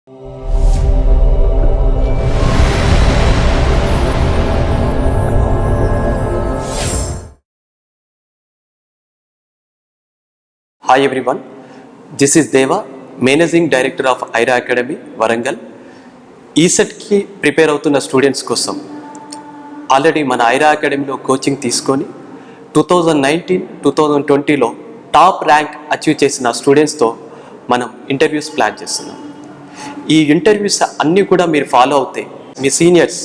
Hi everyone, this is Deva, Managing Director of IRA Academy, Warangal. ఈసెట్కి prepare అవుతున్న students కోసం already మన ఐరా అకాడమీలో కోచింగ్ తీసుకొని 2019-2020లో టాప్ ర్యాంక్ అచీవ్ చేసిన స్టూడెంట్స్తో మనం ఇంటర్వ్యూస్ ప్లాన్ చేస్తున్నాం. ఈ ఇంటర్వ్యూస్ అన్నీ కూడా మీరు ఫాలో అవుతే మీ సీనియర్స్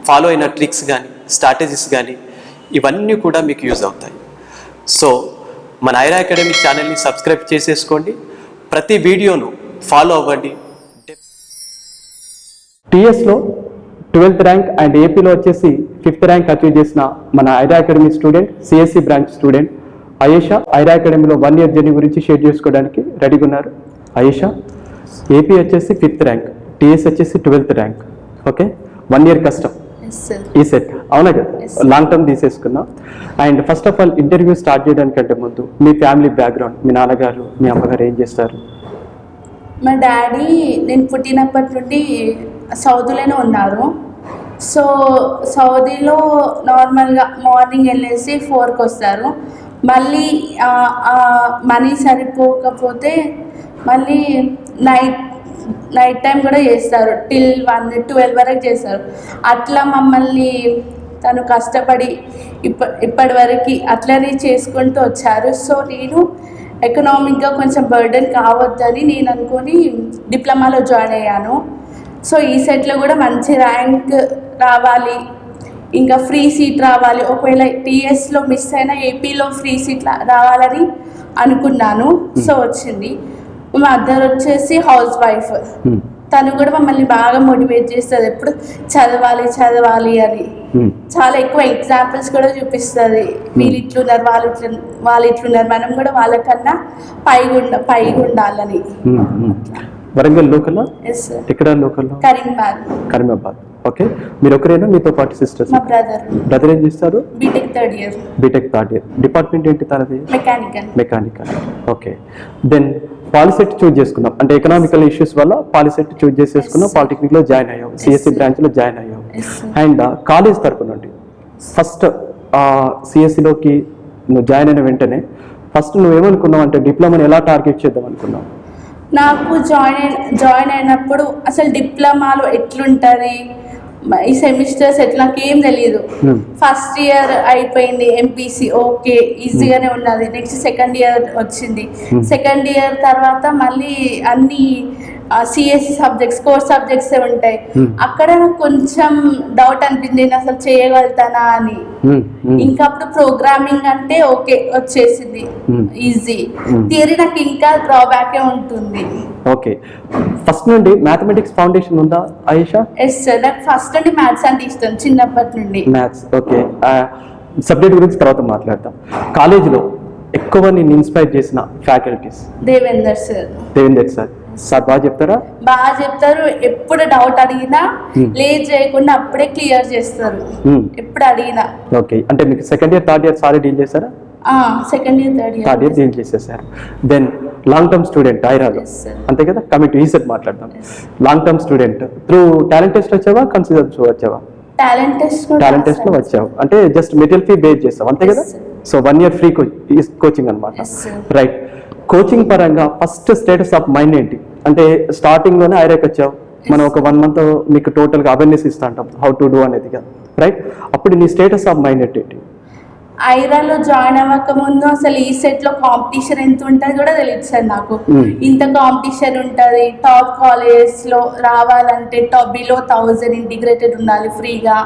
ఫాలో అయిన ట్రిక్స్ కానీ స్ట్రాటజీస్ కానీ ఇవన్నీ కూడా మీకు యూజ్ అవుతాయి. సో మన ఐరా అకాడమీ ఛానల్ని సబ్స్క్రైబ్ చేసేసుకోండి, ప్రతి వీడియోను ఫాలో అవ్వండి. టీఎస్లో 12th ర్యాంక్ అండ్ ఏపీలో వచ్చేసి 5th ర్యాంక్ అచీవ్ చేసిన మన IRA academy student, CSC branch student Ayesha IRA అకాడమీలో 1 year జర్నీ గురించి షేర్ చేసుకోవడానికి రెడీగా ఉన్నారు. అయేషా, ఏపీ వచ్చేసి 5th ర్యాంక్, టీఎస్ వచ్చేసి 12th ర్యాంక్. ఓకే, 1 year కష్టం ఈ సెట్, అవునా కదా? లాంగ్ టర్మ్ తీసేసుకున్నాం. And first of all interview start చేయడానికంటే ముందు మీ ఫ్యామిలీ బ్యాక్గ్రౌండ్, మీ నాన్నగారు మీ అమ్మగారు ఏం చేస్తారు? మా డాడీ నేను పుట్టినప్పటి నుండి సౌదీలోనే ఉన్నారు. సో సౌదీలో నార్మల్గా మార్నింగ్ వెళ్ళేసి 4కి వస్తారు, మళ్ళీ మనీ సరిపోకపోతే మళ్ళీ నైట్ టైం కూడా చేస్తారు, till 1-12 వరకు చేస్తారు. అట్లా మమ్మల్ని తను కష్టపడి ఇప్పటి వరకు అట్లనే చేసుకుంటూ వచ్చారు. సో నేను ఎకనామిక్గా కొంచెం బర్డెన్ కావద్దని నేను అనుకొని డిప్లొమాలో జాయిన్ అయ్యాను. సో ఈ సెట్లో కూడా మంచి ర్యాంక్ రావాలి, ఇంకా ఫ్రీ సీట్ రావాలి, ఒకవేళ టీఎస్లో మిస్ అయినా ఏపీలో ఫ్రీ సీట్ రావాలని అనుకున్నాను. సో వచ్చింది. మా మదర్ వచ్చేసి హౌస్ వైఫ్, తను కూడా మమ్మల్ని బాగా మోటివేట్ చేస్తుంది, ఎప్పుడు చదవాలి చదవాలి అని. చాలా ఎక్కువ ఎగ్జాంపుల్స్ కూడా చూపిస్తుంది, వీళ్ళు ఇట్లున్నారు వాళ్ళు ఇట్లున్నారు, మనం కూడా వాళ్ళకన్నా పైగా ఉండాలని. వరంగల్ లోకల్? ఎక్కడ లోకల్? కరీంబాద్. ఓకే, మీరు ఒకరేనా మీతో పాటు సిస్టర్స్? మా బ్రదర్ ఏం చేస్తారు? BTech third year. డిపార్ట్మెంట్ ఏంటి తనది? Mechanical. Okay, then Polycet choose చేసుకున్నాం, అంటే ఎకనామికల్ ఇష్యూస్ వల్ల పాలిసెట్ చూజ్ చేసేసుకున్నాం. పాలిటెక్నిక్ లో జాయిన్ అయ్యాం, సిఎస్సి బ్రాంచ్ లో జాయిన్ అయ్యాం. అండ్ కాలేజ్ తరపు నుండి ఫస్ట్ సిఎస్సిలోకి నువ్వు జాయిన్ అయిన వెంటనే ఫస్ట్ నువ్వేమనుకున్నావు అంటే డిప్లొమాని ఎలా టార్గెట్ చేద్దాం అనుకున్నావు? నాకు జాయిన్ అయినప్పుడు అసలు డిప్లొమాలో ఎట్లుంటుంది, ఈ సెమిస్టర్స్ ఎట్లా నాకేం తెలియదు. ఫస్ట్ ఇయర్ అయిపోయింది, ఎంపీసీ ఓకే ఈజీగానే ఉన్నది. నెక్స్ట్ సెకండ్ ఇయర్ వచ్చింది, సెకండ్ ఇయర్ తర్వాత మళ్ళీ అన్ని సిఎస్సి సబ్జెక్ట్స్, కోర్ సబ్జెక్ట్సే ఉంటాయి. అక్కడ నాకు కొంచెం డౌట్ అనిపించింది, నేను అసలు చేయగలుగుతానా అని. ఇంకా అప్పుడు ప్రోగ్రామింగ్ అంటే ఓకే వచ్చేసింది, ఈజీ. థియరీ నాకు ఇంకా డ్రాబ్యాకే ఉంటుంది. ఓకే, ఫస్ట్ నుండి మ్యాథమెటిక్స్ ఫౌండేషన్ ఉందా అయేషా? ఎస్ సార్, నాకు ఫస్ట్ నుండి మ్యాథ్స్ అంటే ఇష్టం చిన్నప్పటి నుండి. Maths, okay. సబ్జెక్ట్ గురించి తర్వాత మాట్లాడతాం. కాలేజీలో ఎక్కువ నేను ఇన్స్పైర్ చేసిన ఫ్యాకల్టీస్? దేవేందర్ సార్ బాగా చెప్తారా? బాగా చెప్తారు. ఎప్పుడు డౌట్ అడిగినా లేట్ చేయకుండా అప్పుడే క్లియర్ చేస్తారు, ఎప్పుడు అడిగినా. ఓకే, అంటే మీకు second year third year sorry deal చేశారా? Second year third year deal చేసేసారు. దెన్ లాంగ్ టర్మ్ స్టూడెంట్ ఐరాలో, అంతే కదా? కమింగ్ టు ఈసెట్ మాట్లాడదాం. Long term student through talent test వచ్చావా, కన్సిడర్ వచ్చావా? టాలెంట్ టెస్ట్ లో వచ్చావు, అంటే జస్ట్ మెటీరియల్ ఫీ బేస్ చేస్తావు, అంతే కదా? సో 1 year ఫ్రీ కోచింగ్ అనమాట, రైట్? కోచింగ్ పరంగా ఫస్ట్ స్టేటస్ ఆఫ్ మైండ్ ఏంటి? అంటే స్టార్టింగ్ లోనే ఐరాకి వచ్చావు, మనం ఒక 1 month మీకు టోటల్గా అవేర్నెస్ ఇస్తా అంటాం హౌ టు డూ అనేది, రైట్? అప్పుడు నీ స్టేటస్ ఆఫ్ మైండ్ ఏంటి? ఐరాలో జాయిన్ అవ్వక ముందు అసలు ఈ సెట్లో కాంపిటీషన్ ఎంత ఉంటుంది కూడా తెలియదు సార్ నాకు. ఇంత కాంపిటీషన్ ఉంటుంది, టాప్ కాలేజెస్లో రావాలంటే బిలో 1000 ఇంటిగ్రేటెడ్ ఉండాలి ఫ్రీగా,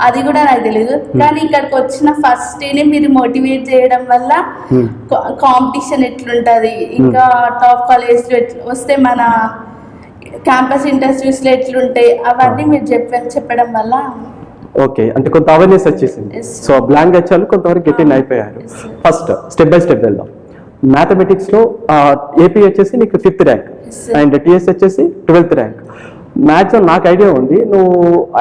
అది కూడా నాకు తెలియదు. కానీ ఇక్కడికి వచ్చిన ఫస్ట్ డేనే మీరు మోటివేట్ చేయడం వల్ల కాంపిటీషన్ ఎట్లుంటుంది, ఇంకా టాప్ కాలేజెస్లో వస్తే మన క్యాంపస్ ఇంటర్వ్యూస్లో ఎట్లుంటాయి అవన్నీ మీరు చెప్పడం వల్ల ఓకే, అంటే కొంత అవేర్నెస్ వచ్చేసింది. సో బ్లాంక్ వచ్చాను, కొంతవరకు గెట్ ఇన్ అయిపోయారు. ఫస్ట్ స్టెప్ బై స్టెప్ వెళ్దాం. మ్యాథమెటిక్స్లో ఏపీ వచ్చేసి నీకు 5th ర్యాంక్ అండ్ టీఎస్ వచ్చేసి 12th ర్యాంక్. మ్యాథ్స్ నాకు ఐడియా ఉంది, నువ్వు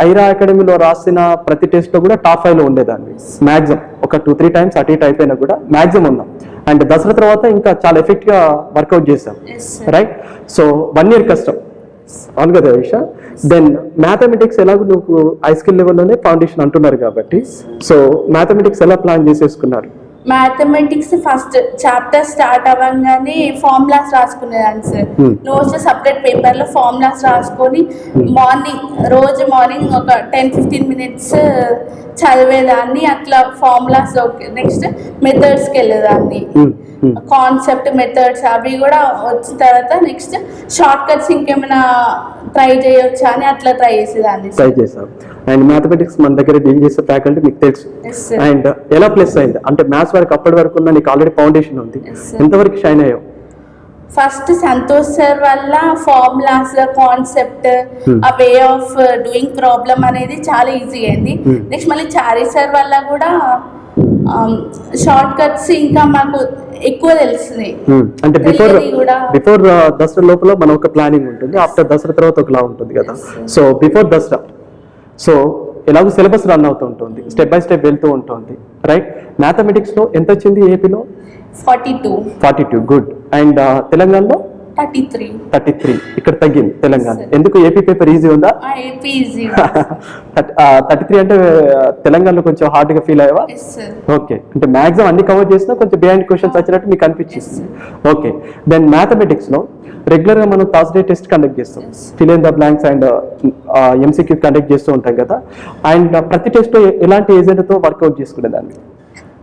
ఐరా అకాడమీలో రాసిన ప్రతి టెస్ట్లో కూడా టాప్ 5లో ఉండేదాన్ని. మ్యాక్సిమం ఒక 2-3 times అటు ఇటు అయిపోయినా కూడా మ్యాక్సిమం ఉన్నాం. అండ్ దసరా తర్వాత ఇంకా చాలా ఎఫెక్ట్గా వర్కౌట్ చేసాం, రైట్? సో 1 year కష్టం అవును కదా ఆయేషా. దెన్ మ్యాథమెటిక్స్ ఎలాగో నువ్వు హై స్కిల్ లెవెల్లోనే ఫౌండేషన్ అంటున్నారు కాబట్టి, సో మ్యాథమెటిక్స్ ఎలా ప్లాన్ చేసేసుకున్నారు? మ్యాథమెటిక్స్ ఫస్ట్ చాప్టర్ స్టార్ట్ అవ్వగానే ఫార్ములాస్ రాసుకునేదాన్ని సార్. నోట్స్ సపరేట్ పేపర్లో ఫార్ములాస్ రాసుకొని రోజు మార్నింగ్ ఒక 10-15 minutes చదివేదాన్ని. అట్లా ఫార్ములాస్ ఓకే. నెక్స్ట్ మెథడ్స్కి వెళ్ళేదాన్ని. కాన్సెప్ట్ మెథడ్స్ అవి కూడా వచ్చిన తర్వాత నెక్స్ట్ షార్ట్ కట్స్ ఇంకేమైనా ట్రై చేయొచ్చా అని అట్లా ట్రై చేసేదాన్ని. ట్రై చేసాం. అండ్ మ్యాథమెటిక్స్ మన దగ్గర డీల్ చేసే ఫ్యాకల్టీ మీకు తెలుసు. అండ్ ఎలా ప్లస్ అయింది అంటే మ్యాథ్స్ వరకు అప్పటి వరకు ఉన్న నీకు ఆల్రెడీ ఫౌండేషన్ ఉంది, ఎంతవరకు షైన్ అయ్యావు? ఫస్ట్ సంతోష్ సార్ వల్ల ఫార్ములాస్, కాన్సెప్ట్, ఆ వే ఆఫ్ డూయింగ్ ప్రాబ్లమ్ అనేది చాలా ఈజీ అయింది. నెక్స్ట్ మళ్ళీ చారీ సార్ వల్ల కూడా షార్ట్ కట్స్ ఇంకా మాకు ఎక్కువ తెలిసినాయి. అంటే బిఫోర్ దసరా లోపల మనం ఒక ప్లానింగ్ ఉంటుంది, ఆఫ్టర్ దసరా తర్వాత ఒకలా ఉంటుంది కదా. సో బిఫోర్ దసరా సో ఎలాగో సిలబస్ రన్ అవుతూ ఉంటుంది, స్టెప్ బై స్టెప్ వెళ్తూ ఉంటుంది, రైట్? మ్యాథమెటిక్స్ లో ఎంత వచ్చింది ఏపీలో? 42. గుడ్. అండ్ తెలంగాణలో 33. ఇక్కడ తగ్గింది తెలంగాణ. ఎందుకు? ఏపీ పేపర్ ఈజీ ఉందా? 33 అంటే తెలంగాణలో కొంచెం హార్డ్ గా ఫీల్ అయ్యావా? ఓకే. అంటే మాక్సిమం అన్ని కవర్ చేసినా కొంచెం బిహైండ్ క్వశ్చన్స్ వచ్చినట్టు మీకు అనిపించింది. ఓకే. దెన్ మ్యాథమెటిక్స్ లో రెగ్యులర్ గా మనం థర్స్డే టెస్ట్ కండక్ట్ చేస్తాం, fill in the blanks and MCQ conduct చేస్తూ ఉంటాం కదా. అండ్ ప్రతి టెస్ట్ లో ఎలాంటి ఏజెంట్తో వర్కౌట్ చేసుకునేదాన్ని?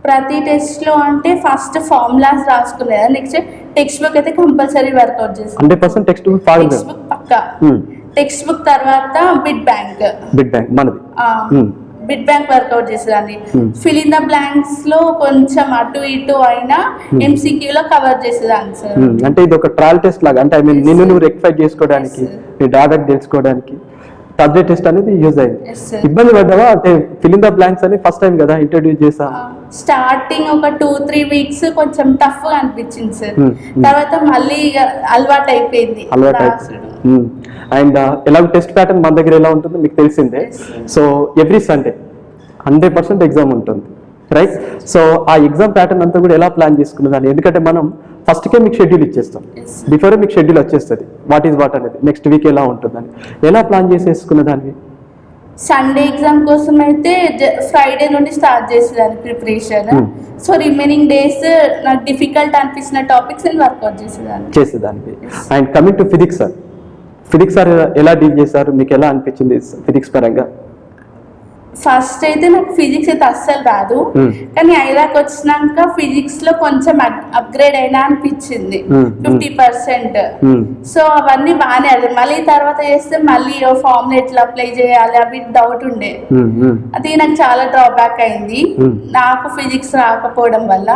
ప్రతి టెస్ట్ లో అంటే ఫస్ట్ ఫార్ములాస్ రాసుకునేదా. నెక్స్ట్ టెక్స్ట్ బుక్ అయితే కంపల్సరీ వర్కౌట్ చేస్తాం. 100% టెక్స్ట్ బుక్ పక్కా. టెక్స్ట్ బుక్ తర్వాత బిట్ బ్యాంక్ మనది. బిట్ బ్యాంక్ వర్కౌట్ చేసేదాన్ని. ఫిల్ ఇన్ ద బ్లాంక్స్ లో కొంచెం అటు ఇటు అయినా ఎంసీక్యూ లో కవర్ చేసేదాన్ని సార్. అంటే ఇది ఒక ట్రయల్ టెస్ట్ లాగా, అంటే ఐ మీన్ నిన్ను నువ్వు రెక్టిఫై చేసుకోవడానికి, నీ డ్రాబ్యాక్ తెలుసుకోవడానికి థర్స్డే టెస్ట్ అనేది యూజ్ అయింది. ఇబ్బంది పడ్డావా? అంటే ఫిల్ ఇన్ ద బ్లాంక్స్ అని ఫస్ట్ టైం కదా ఇంట్రడ్యూస్ చేసా. స్టార్టింగ్ ఒక 2-3 weeks కొంచెం టఫ్ గా అనిపించింది సార్. తర్వాత మళ్ళీ అలవాటు అయిపోయింది. అండ్ ఎలాగో టెస్ట్ ప్యాటర్న్ మన దగ్గర ఎలా ఉంటుందో మీకు తెలిసిందే. సో ఎవ్రీ సండే 100% ఎగ్జామ్ ఉంటుంది, రైట్? సో ఆ ఎగ్జామ్ ప్యాటర్న్ అంతా కూడా ఎలా ప్లాన్ చేసుకున్నదాన్ని? ఎందుకంటే మనం ఫస్ట్కే మీకు షెడ్యూల్ ఇచ్చేస్తాం, బిఫోరే మీకు షెడ్యూల్ వచ్చేస్తుంది వాట్ ఈజ్ వాట్ అనేది, నెక్స్ట్ వీక్ ఎలా ఉంటుందని. ఎలా ప్లాన్ చేసేసుకున్నదాన్ని? సండే ఎగ్జామ్ కోసం అయితే ఫ్రైడే నుండి స్టార్ట్ చేసేదాన్ని ప్రిపరేషన్. సో రిమైనింగ్ డేస్ నాకు డిఫికల్ట్ అనిపించిన టాపిక్స్ నేను వర్కౌట్ చేసేదాన్ని. And coming to physics sir ఎలా డీల్ చేశారు? మీకు ఎలా అనిపించింది ఫిజిక్స్ పరంగా? ఫస్ట్ అయితే నాకు ఫిజిక్స్ అయితే అస్సలు రాదు, కానీ ఐదాకి వచ్చినాక ఫిజిక్స్ లో కొంచెం అప్గ్రేడ్ అయినా అనిపించింది 50%. సో అవన్నీ బాగానే అర్థం. మళ్ళీ తర్వాత చేస్తే మళ్ళీ ఫార్ములా ఎట్లా అప్లై చేయాలి అవి డౌట్ ఉండే. అది నాకు చాలా డ్రాబ్యాక్ అయింది నాకు ఫిజిక్స్ రాకపోవడం వల్ల.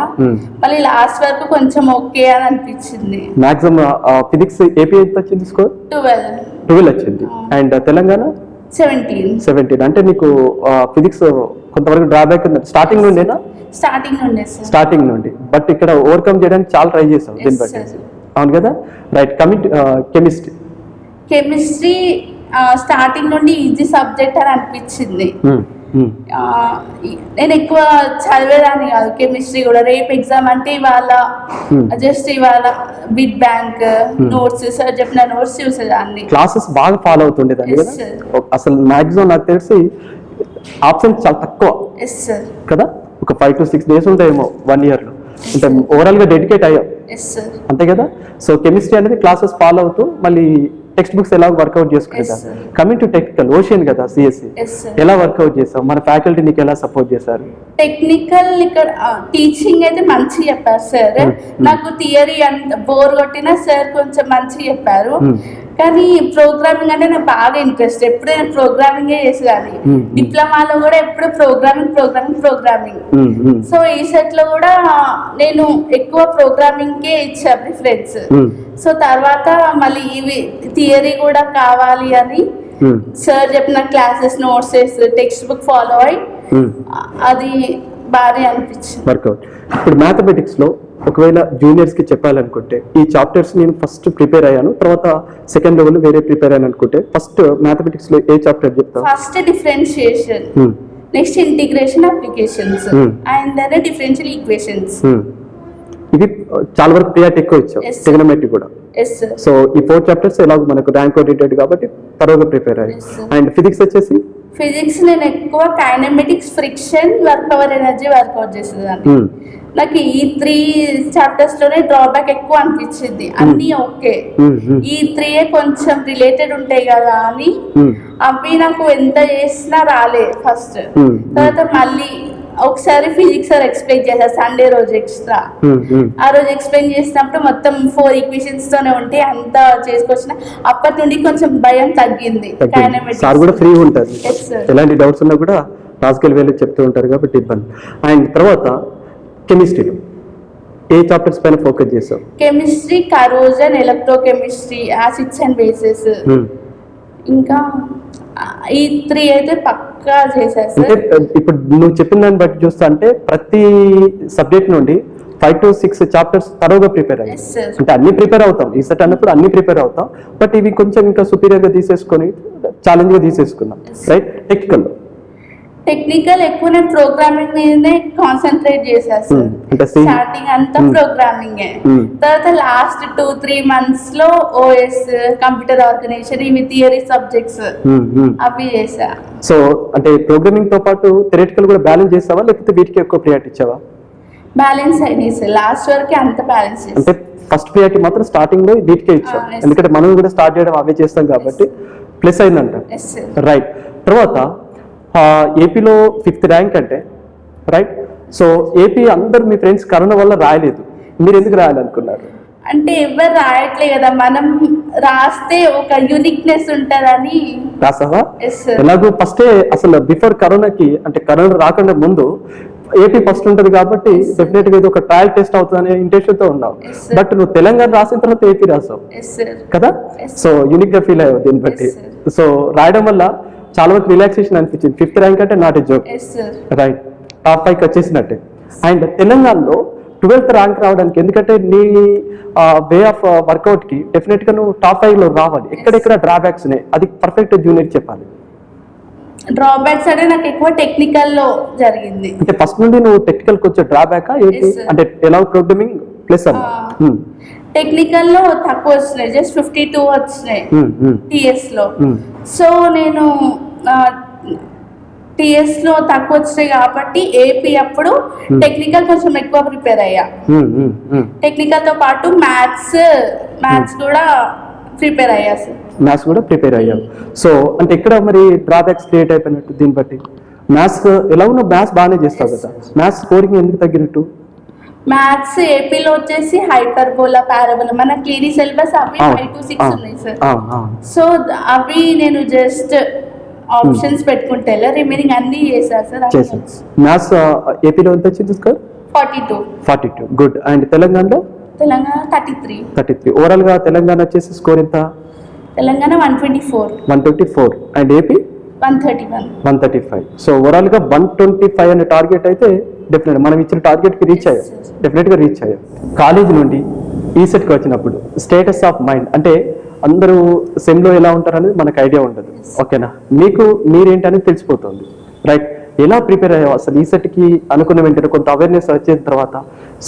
మళ్ళీ లాస్ట్ వరకు కొంచెం ఓకే అని అనిపించింది. మాక్సిమం ఫిజిక్స్ ఏపీ ఎంత వచ్చింది స్కోర్? 12 వచ్చింది. అండ్ తెలంగాణ 17. అంటే నీకు ఫిజిక్స్ కొంతవరకు డ్రాబ్యాక్ ఉంది స్టార్టింగ్ నుండేనా? స్టార్టింగ్ నుండి. బట్ ఇక్కడ ఓవర్కమ్ చేయడానికి చాలా ట్రై చేసాం దీన్ని బట్టి, అవును కదా? రైట్. కమింగ్ కెమిస్ట్రీ స్టార్టింగ్ నుండి ఈజీ సబ్జెక్ట్ అని అనిపించింది. నేను ఎక్కువ చదివేదాన్ని కాదు కెమిస్ట్రీ కూడా. రేపు ఎగ్జామ్ అంటే ఇవాళ బిట్ బ్యాంక్ నోట్స్ సార్ చెప్పిన నోట్స్ చూసేదాన్ని. క్లాసెస్ బాగా ఫాలో అవుతుండేదాన్ని కదా. అసలు మాక్సిమం నాకు తెలిసి ఆప్షన్స్ చాలా తక్కువ కదా, ఒక 5 to 6 days ఉంటాయేమో 1 year లో. అంటే ఓవరాల్ గా డెడికేట్ అయ్యాం, అంతే కదా? సో కెమిస్ట్రీ అనేది క్లాసెస్ ఫాలో అవుతూ మళ్ళీ టెక్స్ట్ బుక్స్ ఎలా వర్కౌట్ చేసుకుంటారు. కమింగ్ టు టెక్నికల్ ఓషన్ కదా సిఎస్సి, ఎలా వర్కౌట్ చేస్తాం? మన ఫ్యాకల్టీ నీకు ఎలా సపోర్ట్ చేశారు? టెక్నికల్ ఇక్కడ టీచింగ్ అయితే మంచిగా చెప్పారు సార్. నాకు థియరీ అంత బోర్ కొట్టినా సార్ కొంచెం మంచిగా చెప్పారు. కానీ ప్రోగ్రామింగ్ అంటే నాకు బాగా ఇంట్రెస్ట్. ఎప్పుడు నేను ప్రోగ్రామింగే చేసేదాన్ని. డిప్లొమాలో కూడా ఎప్పుడు ప్రోగ్రామింగ్. సో ఈ సెట్ లో కూడా నేను ఎక్కువ ప్రోగ్రామింగ్కే ఇచ్చా ప్రిఫరెన్స్. సో తర్వాత మళ్ళీ ఇవి థియరీ కూడా కావాలి అని సార్ చెప్పిన classes notes text book follow అయ్యి అది బాగా అనిపించింది వర్కౌట్. ఇప్పుడు మ్యాథమెటిక్స్ లో ఒకవేళ జూనియర్స్ కి చెప్పాలనుకుంటే ఈ చాప్టర్స్ నేను ఫస్ట్ ప్రిపేర్ అయ్యాను, తర్వాత సెకండ్ లెవెల్ వేరే ప్రిపేర్ అయ్యాను అనుకుంటే ఫస్ట్ మ్యాథమెటిక్స్ లో ఏ చాప్టర్ చెప్తాను? First differentiation, next integration applications, and then differential equations. ఇది చాలా వరకు ప్రియారిటీ ఎక్కువ ఇచ్చావు, Yes, sir. ట్రిగనోమెట్రీ కూడా. Yes sir. సో ఈ 4 చాప్టర్స్ ఎలాగో మనకు ర్యాంక్ ఓరియంటెడ్ కాబట్టి తరోగా ప్రిపేర్ అయ్యాయి. Yes, sir. అండ్ ఫిజిక్స్ వచ్చేసి ఫిజిక్స్ నేను ఎక్కువ kinematics, friction, work power, energy workout చేసేదాన్ని. నాకు ఈ 3 చాప్టర్స్ లోనే డ్రాబ్యాక్ ఎక్కువ అనిపించింది. అన్నీ ఓకే, ఈ 3 కొంచెం రిలేటెడ్ ఉంటాయి కదా అని అవి నాకు ఎంత చేసినా రాలే ఫస్ట్. తర్వాత మళ్ళీ ఒకసారి ఫిజిక్స్ సార్ ఎక్స్ప్లెయిన్ చేశారు సండే రోజు ఎక్స్ట్రా. ఆ రోజు ఎక్స్ప్లెయిన్ చేసినప్పుడు మొత్తం 4 ఈక్వేషన్స్ తోనే ఉంటే అంత చేసుకొచ్చిన. అప్పటి నుండి కొంచెం భయం తగ్గింది. సార్ కూడా ఫ్రీ ఉంటారు, Yes, sir. ఎలాంటి డౌట్స్ ఉన్నా కూడా రాజకీయ వేలు చెప్తూ ఉంటారు కాబట్టి ఇబ్బంది. అండ్ తర్వాత కెమిస్ట్రీలో ఏ చాప్టర్స్ పైన ఫోకస్ చేస్తావు? Chemistry, corrosion, electrochemistry, acids and bases, ఇంకా ఈ 3 అయితే పక్కా చేశారు అంటే సార్. ఇప్పుడు నువ్వు చెప్పిన దాన్ని బట్టి చూస్తా అంటే ప్రతి సబ్జెక్ట్ నుండి 5 to 6 చాప్టర్స్ తరోగా ప్రిపేర్ అయ్యాయి. Yes, sir. అంటే అన్ని ప్రిపేర్ అవుతాం, ఈ సెట్ అన్నప్పుడు అన్ని ప్రిపేర్ అవుతాం, బట్ ఇవి కొంచెం ఇంకా సుపీరియర్ గా తీసేసుకొని ఛాలెంజ్ గా తీసేసుకున్నాం, రైట్? టెక్నికల్ ఎక్కువ నేను ప్రోగ్రామింగ్ మీదనే కాన్సన్ట్రేట్ చేశాను సార్. అంటే స్టార్టింగ్ అంతా ప్రోగ్రామింగ్. తర్వాత లాస్ట్ 2-3 months లో ఓఎస్, కంప్యూటర్ ఆర్గనైజేషన్, ఇవి థియరీ సబ్జెక్ట్స్ అవి చేసా. సో అంటే ప్రోగ్రామింగ్ తో పాటు థియరిటికల్ కూడా బ్యాలెన్స్ చేసావా, లేకపోతే వీటికి ఎక్కువ ప్రియారిటీ ఇచ్చావా? బ్యాలెన్స్ అయినాయి సార్, లాస్ట్ వరకు అంత బ్యాలెన్స్ అంటే చేస్తాను. ఫస్ట్ ప్రియారిటీ మాత్రం స్టార్టింగ్ లో వీటికే ఇచ్చాం, yes. ఎందుకంటే మనం కూడా స్టార్ట్ చేయడం అవే చేస్తాం కాబట్టి ప్లస్ అయిందంట, ఎస్ సార్. రైట్? తర్వాత ఏపీలో 5th ర్యాంక్ అంటే, రైట్? సో ఏపీ అందరు మీ ఫ్రెండ్స్ కరోనా వల్ల రాయలేదు, మీరు ఎందుకు రాయాలనుకున్నారు? అంటే ఎవరు రాయట్లే కదా, మనం రాస్తే ఒక యూనిక్నెస్ ఉంటుందని. రాసావా? Yes sir. ఎలాగో ఫస్టే అసలు బిఫోర్ కరోనాకి, అంటే కరోనా రాకుండా ముందు ఏపీ ఫస్ట్ ఉంటది కాబట్టి డెఫినెట్ గా ఇది ఒక ట్రయల్ టెస్ట్ అవుతుందనే ఇంటెన్షన్ తో ఉన్నావు. Yes, sir. బట్ నువ్వు తెలంగాణ రాసిన తర్వాత ఏపీ రాసావు ఎస్ సార్. కదా, Yes. సో యూనిక్ గా ఫీల్ అయ్యావు దీన్ని బట్టి. Yes, సో రాయడం వల్ల చాలా వరకు రిలాక్సేషన్ అనిపించింది. 5th ర్యాంక్ అంటే not a joke, yes sir. Right? Top 5 వచ్చేసినట్టే. అండ్ తెలంగాణలో 12th ర్యాంక్ రావడానికి, ఎందుకంటే నీ వే ఆఫ్ వర్కౌట్ కి డెఫినెట్ గా నువ్వు టాప్ 5 లో రావాలి. ఎక్కడెక్కడ డ్రాబ్యాక్స్ ఉన్నాయి అది పర్ఫెక్ట్ జూనియర్ చెప్పాలి. డ్రాబ్యాక్స్ అంటే నాకు ఎక్కువ టెక్నికల్ లో జరిగింది. అంటే ఫస్ట్ నుండి నువ్వు టెక్నికల్ కొంచెం డ్రాబ్యాక్ ఏంటి? Yes, sir. అంటే ఎలా ప్రోగ్రామింగ్ ప్లస్ అన్న టెక్నికల్ లో తక్కువ వచ్చినాయి, జస్ట్ 52 వచ్చినాయి టిఎస్ లో. సో నేను టిఎస్ లో తక్కువ వచ్చినాయి కాబట్టి ఏపీ అప్పుడు టెక్నికల్ కొంచెం ఎక్కువ ప్రిపేర్ అయ్యా. టెక్నికల్ తో పాటు మ్యాథ్స్ కూడా ప్రిపేర్ అయ్యా సార్. మ్యాథ్స్ కూడా ప్రిపేర్ అయ్యావు. సో అంటే ఎక్కడ మరి డ్రాబ్యాక్స్ క్రియేట్ అయిపోయినట్టు దీన్ని బట్టి? మ్యాథ్స్ ఎలా ఉన్నావు, మ్యాథ్స్ బాగానే చేస్తావు కదా, మ్యాథ్స్ స్కోరింగ్ ఎందుకు తగ్గినట్టు? మ్యాథ్స్ ఏపీలో వచ్చేసి హైపర్బోలా, పారాబోలా, మన క్లియరీ సిలబస్ అవి 5 to 6 ఉన్నాయి సార్. సో అవి నేను జస్ట్ ఆప్షన్స్ పెట్టుకుంటే రిమైనింగ్ అన్ని చేశారు సార్. మ్యాథ్స్ ఏపీలో ఎంత వచ్చింది స్కోర్? 42. గుడ్. అండ్ తెలంగాణలో? తెలంగాణ 33. ఓవరాల్ గా తెలంగాణ వచ్చేసి స్కోర్ ఎంత? Telangana 124. And AP 135. So overall గా 125 అనే టార్గెట్ అయితే డెఫినెట్ మనం ఇచ్చిన టార్గెట్ కి రీచ్ అయ్యాం, డెఫినెట్ గా రీచ్ అయ్యాం. కాలేజ్ నుండి ఈసెట్ కి వచ్చినప్పుడు స్టేటస్ ఆఫ్ మైండ్ అంటే అందరూ సెమ్ లో ఎలా ఉంటారు అనేది మనకు ఐడియా ఉండదు, ఓకేనా? మీరేంటనేది తెలిసిపోతుంది, రైట్? ఎలా ప్రిపేర్ అయ్యావు అసలు ఈసెట్ కి? అనుకున్న వెంటనే కొంత అవేర్నెస్ వచ్చిన తర్వాత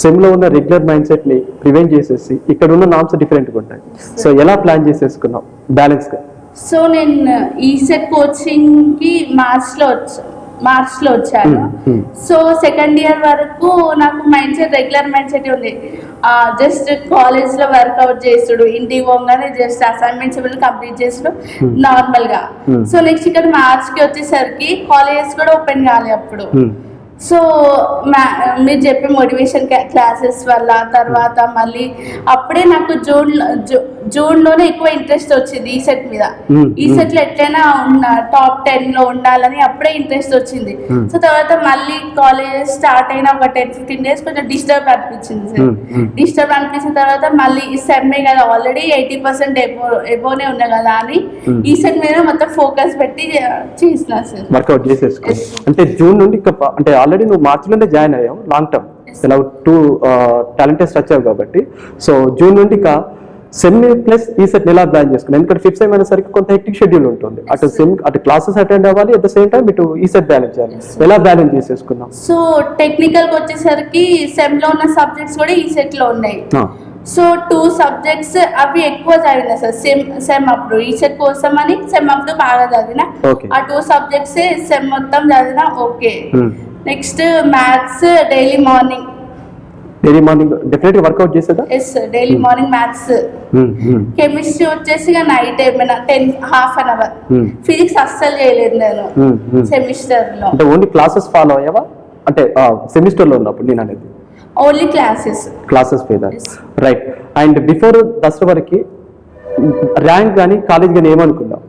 సెమ్ లో ఉన్న రెగ్యులర్ మైండ్ సెట్ ని ప్రివెంట్ చేసేసి ఇక్కడ ఉన్న నామ్స్ డిఫరెంట్గా ఉంటాయి, సో ఎలా ప్లాన్ చేసేసుకున్నావు బ్యాలెన్స్ గా? సో నేను ఈసెట్ కోచింగ్ కి మార్చ్ లో వచ్చాను. సో సెకండ్ ఇయర్ వరకు నాకు రెగ్యులర్ మైండ్ సెట్ ఉంది. జస్ట్ కాలేజ్ లో వర్కౌట్ చేసుడు, ఇంటికి పోగానే జస్ట్ అసైన్మెంట్స్ కంప్లీట్ చేసుడు నార్మల్ గా. సో నెక్స్ట్ ఇక్కడ మార్చ్ కి వచ్చేసరికి కాలేజెస్ కూడా ఓపెన్ కాలే అప్పుడు. సో మీరు చెప్పే మోటివేషన్ క్లాసెస్ వల్ల తర్వాత మళ్ళీ అప్పుడే నాకు జూన్లోనే ఎక్కువ ఇంట్రెస్ట్ వచ్చింది ఈ సెట్ మీద. ఈ సెట్లో ఎట్లయినా టాప్ 10 లో ఉండాలని అప్పుడే ఇంట్రెస్ట్ వచ్చింది. సో తర్వాత మళ్ళీ కాలేజ్ స్టార్ట్ అయిన ఒక 10-15 days కొంచెం డిస్టర్బ్ అనిపించింది సార్. డిస్టర్బ్ అనిపించిన తర్వాత మళ్ళీ ఈ సెమ్మే కదా, ఆల్రెడీ 80% ఎబోనే ఉన్నా కదా అని ఈ సెట్ మీద మొత్తం ఫోకస్ పెట్టి చేసిన సార్, వర్కౌట్ చేసేసుకో. అంటే జూన్ నుండి అంటే ఆల్రెడీ నువ్వు మార్చిలోనే జాయిన్ అయ్యావు లాంగ్ టర్మ్, ఎలా 2 టాలెంట్ టెస్ట్ వచ్చావు కాబట్టి. సో జూన్ నుండి సెమ్ ప్లస్ ఈ సెట్ ఎలా ప్లాన్ చేసుకున్నాను, ఎందుకంటే ఫిఫ్త్ సెమ్ అనేసరికి కొంత హెక్టిక్ షెడ్యూల్ ఉంటుంది, అటు సెమ్ అటు క్లాసెస్ అటెండ్ అవ్వాలి, అట్ ద సేమ్ టైం ఇటు ఈ సెట్ బ్యాలెన్స్ చేయాలి, ఎలా బ్యాలెన్స్ చేసేసుకున్నాం? సో టెక్నికల్కి వచ్చేసరికి సెమ్లో ఉన్న సబ్జెక్ట్స్ కూడా ఈ సెట్లో ఉన్నాయి. సో 2 సబ్జెక్ట్స్ అవి ఎక్కువ చదివిన సార్ సెమ్ అప్పుడు ఈ సెట్ కోసం అని సెమ్ అప్పుడు బాగా చదివిన. ఆ 2 సబ్జెక్ట్స్ సెమ్ మొత్తం చదివిన. Okay, next maths daily morning definite గా వర్కౌట్ చేసేదా? Yes sir, daily morning maths. Chemistry వచ్చేసి నైట్ ఏమైనా 10-half an hour. ఫిజిక్స్ అస్సలు చేయలేదు నేను సెమిస్టర్ లో. అంటే ఓన్లీ క్లాసెస్ ఫాలో అయ్యావా? అంటే సెమిస్టర్ లో ఉన్నప్పుడు నేను అనేది only classes fail. Right. And before Dasara వరకు ర్యాంక్ కానీ కాలేజ్ కానీ ఏమనుకున్నావు?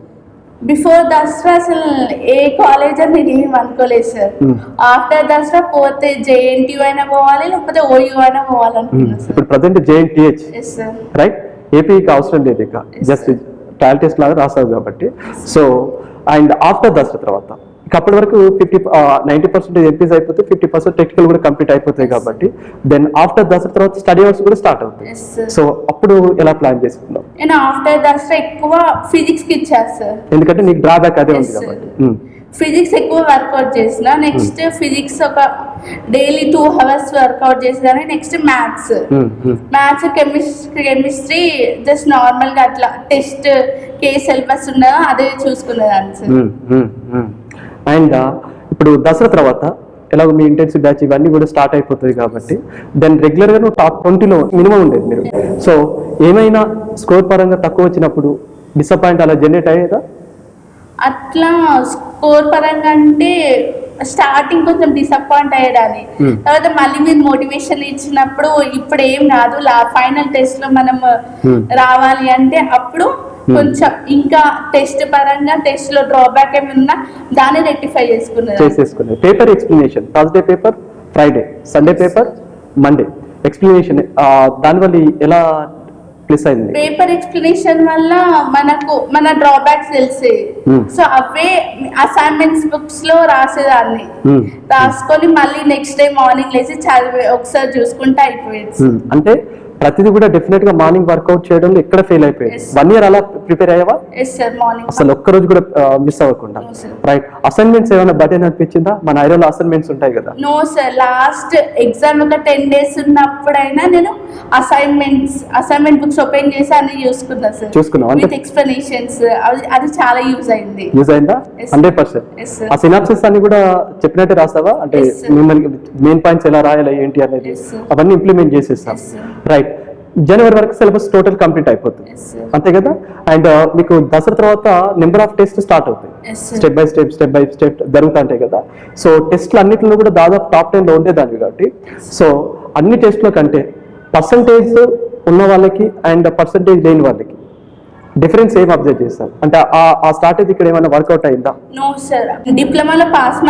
బిఫోర్ దసరా అసలు ఏ కాలేజ్ అని నేను ఏం అనుకోలేదు సార్. ఆఫ్టర్ దసరా పోతే జేఎన్టీయూ అయినా పోవాలి, లేకపోతే ఓయూ అయినా పోవాలనుకున్నాను సార్. ఇప్పుడు ప్రజెంట్ జేఎన్టీహెచ్, రైట్? ఏపీకి అవసరం లేదు, ఇక జస్ట్ ట్రయల్ టెస్ట్ లాగా రాసావు కాబట్టి. సో అండ్ ఆఫ్టర్ దసరా తర్వాత అప్పటి వరకు 90% ఎంపీస్ అయిపోతే 50% టెక్నికల్ కూడా కంప్లీట్ అయిపోతాయి కాబట్టి దెన్ ఆఫ్టర్ దసరా తర్వాత స్టడీ అవర్స్ కూడా స్టార్ట్ అవుతాయి. సో అప్పుడు ఎలా ప్లాన్ చేసుకున్నావు? నేను ఆఫ్టర్ దసరా ఎక్కువ ఫిజిక్స్ కి ఇచ్చాను సార్, ఎందుకంటే నీకు డ్రాబ్యాక్ అదే ఉంది కాబట్టి. ఫిజిక్స్ ఎక్కువ వర్కౌట్ చేసిన. నెక్స్ట్ ఫిజిక్స్ ఒక డైలీ 2 hours వర్కౌట్ చేసేదాన్ని. Next maths chemistry just normal గా అట్లా టెస్ట్ సిలబస్ ఉన్నదో అదే చూసుకునేదాన్ని సార్. అండ్ ఇప్పుడు దసరా తర్వాత ఎలాగో మీ ఇంటెన్సివ్ బ్యాచ్ ఇవన్నీ కూడా స్టార్ట్ అయిపోతుంది కాబట్టి దెన్ రెగ్యులర్గా నువ్వు టాప్ 20లో మినిమం ఉండేది మీరు. సో ఏమైనా స్కోర్ పరంగా తక్కువ వచ్చినప్పుడు డిసప్పాయింట్ అలా జనరేట్ అయ్యేదా? అట్లా స్కోర్ పరంగా అంటే స్టార్టింగ్ కొంచెం డిసప్పాయింట్ అయ్యేదాన్ని. తర్వాత మళ్ళీ మీరు మోటివేషన్ ఇచ్చినప్పుడు ఇప్పుడు ఏం కాదు, ఫైనల్ టెస్ట్ లో మనం రావాలి అంటే అప్పుడు కొంచెం ఇంకా టెస్ట్ పరంగా టెస్ట్ లో డ్రాబ్యాక్ ఏమన్నా దాన్ని రెక్టిఫై చేసేసుకున్నాను. Paper explanation Thursday paper, Friday, Sunday paper, Monday explanation దానివల్ల ఎలా ప్లస్ అయింది? పేపర్ ఎక్స్ప్లెనేషన్ వల్ల మనకు మన డ్రాబ్యాక్స్ తెలిసే. సో అవే అసైన్మెంట్స్ బుక్స్ లో రాసేదాన్ని, రాసుకొని మళ్ళీ నెక్స్ట్ డే మార్నింగ్ లేచి చదివి ఒకసారి చూసుకుంటే అయిపోయేది. అంటే ప్రతిదీ కూడా డెఫినెట్ గా మార్నింగ్ వర్కౌట్ చేయడంలో ఎక్కడ ఫెయిల్ అయిపోయింది? 1 year అలా ప్రిపేర్ అయ్యావా? అసలు ఒక్కరోజు కూడా మిస్ అవ్వకుండా. రైట్. అసైన్మెంట్స్ ఏమైనా బర్డెన్ అనిపించిందా? మన ఐరోలో అసైన్మెంట్స్ ఉంటాయి కదా. నో సార్, లాస్ట్ ఎగ్జామ్ ఒక 10 days ఉన్నప్పుడైనా నేను అసైన్మెంట్ బుక్స్ ఓపెన్ చేసి అన్ని చూసుకున్నా విత్ ఎక్స్ప్లెనేషన్స్. అది చాలా యూజ్ అయిందా? 100%. ఆ సినాప్సిస్ అన్ని కూడా చెప్పినట్టే రాస్తావా? అంటే మిమ్మల్ని మెయిన్ పాయింట్స్ ఎలా రాయాలి ఏంటి అనేది అవన్నీ ఇంప్లిమెంట్ చేసేస్తాం. రైట్. జనవరి వరకు సిలబస్ టోటల్ కంప్లీట్ అయిపోతుంది, అంతే కదా? అండ్ మీకు దసరా తర్వాత నెంబర్ ఆఫ్ టెస్ట్ స్టార్ట్ అవుతాయి, స్టెప్ బై స్టెప్ జరుగుతుంటాయి కదా. సో టెస్ట్లు అన్నింటిలో కూడా దాదాపు టాప్ 10 లో ఉండేదాన్ని కాబట్టి సో అన్ని టెస్ట్లో కంటే పర్సంటేజ్ ఉన్న వాళ్ళకి అండ్ పర్సంటేజ్ లేని వాళ్ళకి డిఫరెన్స్ ఏం అబ్జర్వ్ చేస్తారు? అంటే ఆ స్ట్రాటజీ ఇక్కడ ఏమైనా వర్కౌట్ అయిందా? నో సార్, డిప్లొమాలో పాస్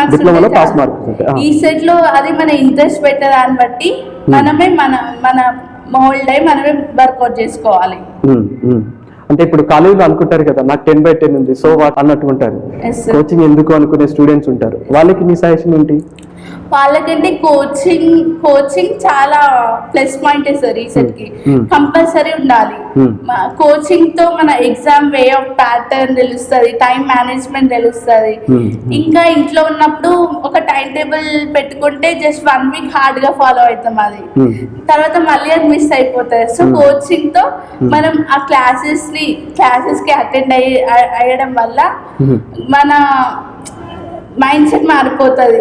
మార్క్స్ ఈ సెట్ లో అది మన ఇంట్రెస్ట్ పెట్టే దాన్ని బట్టి మనమే మన మోల్డ్ అయి మనమే వర్కౌట్ చేసుకోవాలి. అంటే ఇప్పుడు కాలేజీలో అనుకుంటారు కదా నాకు 10/10 ఉంది సో వాట్ అన్నట్టు ఉంటారు. కోచింగ్ ఎందుకు అనుకునే స్టూడెంట్స్ ఉంటారు, వాళ్ళకి మీ సజెషన్ ఏంటి? వాళ్ళకంటే కోచింగ్ చాలా ప్లస్ పాయింట్ సార్. ఈ సెట్ కి కంపల్సరీ ఉండాలి. కోచింగ్ తో మన ఎగ్జామ్ వే ఆఫ్ ప్యాటర్న్ తెలుస్తుంది, టైం మేనేజ్మెంట్ తెలుస్తుంది. ఇంకా ఇంట్లో ఉన్నప్పుడు ఒక టైం టేబుల్ పెట్టుకుంటే జస్ట్ 1 week హార్డ్ గా ఫాలో అవుతాం, అది తర్వాత మళ్ళీ అది మిస్ అయిపోతుంది. సో కోచింగ్ తో మనం ఆ క్లాసెస్ కి అటెండ్ అయ్యడం వల్ల మన మైండ్ సెట్ మారిపోతుంది,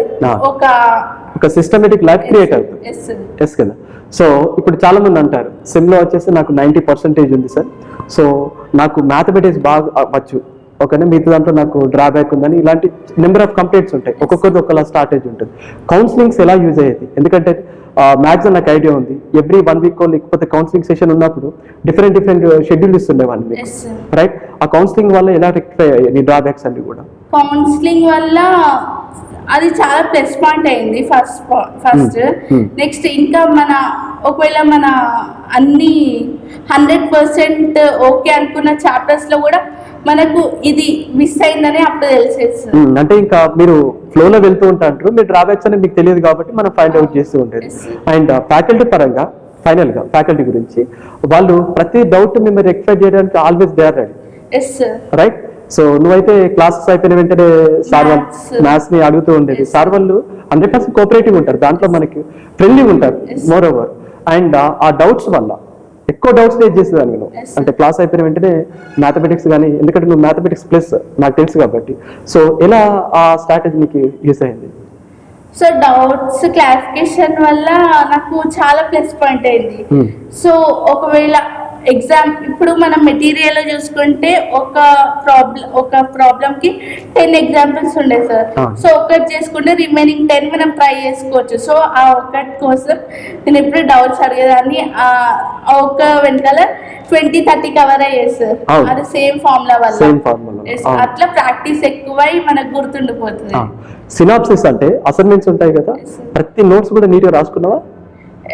ఒక సిస్టమేటిక్ లైఫ్ క్రియేట్ అవుతుంది కదా. సో ఇప్పుడు చాలా మంది అంటారు సెమ్ లో వచ్చేసి నాకు 90% ఉంది సార్, సో నాకు మ్యాథమెటిక్స్ బాగా వచ్చు, ఓకేనా, మిగతా దాంట్లో నాకు డ్రాబ్యాక్ ఉందని ఇలాంటి నెంబర్ ఆఫ్ కంప్లైంట్స్ ఉంటాయి, ఒక్కొక్కరిది ఒకలా స్ట్రాటజీ ఉంటుంది. కౌన్సిలింగ్స్ ఎలా యూజ్ అయ్యేది? ఎందుకంటే మ్యాథ్స్ నాకు ఐడియా ఉంది, ఎవ్రీ 1 week లేకపోతే కౌన్సిలింగ్ సెషన్ ఉన్నప్పుడు డిఫరెంట్ షెడ్యూల్ ఇస్తుండేవాళ్ళు మీకు, రైట్? ఆ కౌన్సిలింగ్ వల్ల ఎలా రెక్టిఫై అయ్యాయి నీ డ్రాబ్యాక్స్ అన్ని కూడా? కౌన్సిలింగ్ వల్ల అది చాలా ప్లస్ పాయింట్ అయింది ఫస్ట్. నెక్స్ట్ ఇంకా ఒకవేళ మన అన్ని 100% ఓకే అనుకున్న చాప్టర్స్ లో కూడా మనకు ఇది మిస్ అయిందని అప్పుడు తెలిసేది. అంటే ఇంకా మీరు ఫ్లోలో వెళ్తూ ఉంటారు, మీ డ్రాబ్యాక్స్ అనేది మీకు తెలియదు కాబట్టి మనం ఫైండ్ అవుట్ చేస్తూ ఉంటారు. అండ్ ఫ్యాకల్టీ పరంగా ఫైనల్గా ఫ్యాకల్టీ గురించి వాళ్ళు ప్రతి డౌట్ మేము రెక్టిఫై చేయడానికి always they are ready, yes sir. Right? So నువ్వైతే క్లాసెస్ అయిపోయిన వెంటనే సార్ వాళ్ళు Maths. మ్యాథ్స్ ని అడుగుతూ ఉండేది. సార్ వాళ్ళు 100% కోఆపరేటివ్ ఉంటారు, దాంట్లో మనకి ఫ్రెండ్లీ ఉంటారు మోర్ ఓవర్. అండ్ ఆ డౌట్స్ వల్ల ఎక్కువ డౌట్స్ రేజ్ చేసేదాన్ని నేను. Yes, sir. అంటే క్లాస్ అయిపోయిన వెంటనే మ్యాథమెటిక్స్ కానీ, ఎందుకంటే నువ్వు మ్యాథమెటిక్స్ ప్లస్ నాకు తెలుసు కాబట్టి. సో ఎలా ఆ స్ట్రాటజీ నీకు యూస్ అయింది? సో డౌట్స్ క్లారిఫికేషన్ వల్ల నాకు చాలా ప్లస్ పాయింట్ అయింది. Hmm. సో ఒకవేళ ఎగ్జామ్ ఇప్పుడు మనం మెటీరియల్ చూసుకుంటే ఒక ప్రాబ్లంకి 10 ఎగ్జాంపుల్స్ ఉండే సార్. Ah. సో ఒకటి చేసుకుంటే రిమైనింగ్ 10 మనం ట్రై చేసుకోవచ్చు. సో ఆ ఒక్కటి కోసం నేను ఎప్పుడు డౌట్స్ అడిగేదాన్ని. ఆ ఒక్క వెనకాల 20-30 కవర్ అయ్యేది సార్. అవును. అది సేమ్ ఫార్ములా వల్ల. Same formula. Yes, అట్లా ప్రాక్టీస్ ఎక్కువై మనకు గుర్తుండిపోతుంది. సినాప్సిస్ అంటే అసైన్మెంట్స్ ఉంటాయి కదా, Yes, sir. ప్రతి నోట్స్ కూడా నీట్గా రాసుకున్నావా?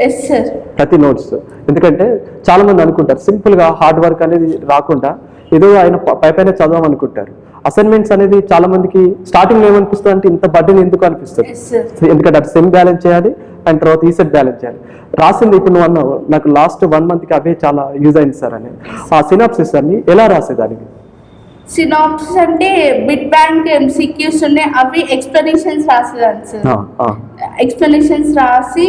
Yes sir. ప్రతి నోట్స్. ఎందుకంటే చాలా మంది అనుకుంటారు సింపుల్ గా హార్డ్ వర్క్ అనేది రాకుండా ఏదో ఆయన పైపైన చదవం అనుకుంటారు. అసైన్మెంట్స్ అనేది చాలా మందికి స్టార్టింగ్ ఏమనిపిస్తుంది అంటే ఇంత బర్డెన్ ఎందుకు అనిపిస్తుంది. Yes sir. ఎందుకంటే అటు సెమ్ బ్యాలెన్స్ చేయాలి అండ్ తర్వాత ఈ సెట్ బ్యాలెన్స్ చేయాలి. రాసింది ఇప్పుడు నువ్వు అన్నావు నాకు లాస్ట్ 1 month కి అవే చాలా యూజ్ అయింది సార్ అని. ఆ సినాప్సిస్ అన్ని ఎలా రాసేదానికి? సినాప్సిస్ అంటే బిట్ బ్యాంక్ MCQs ఉన్నాయి, అవి ఎక్స్ప్లెనేషన్స్ రాసేదాన్ని సార్. ఎక్స్ప్లెనేషన్స్ రాసి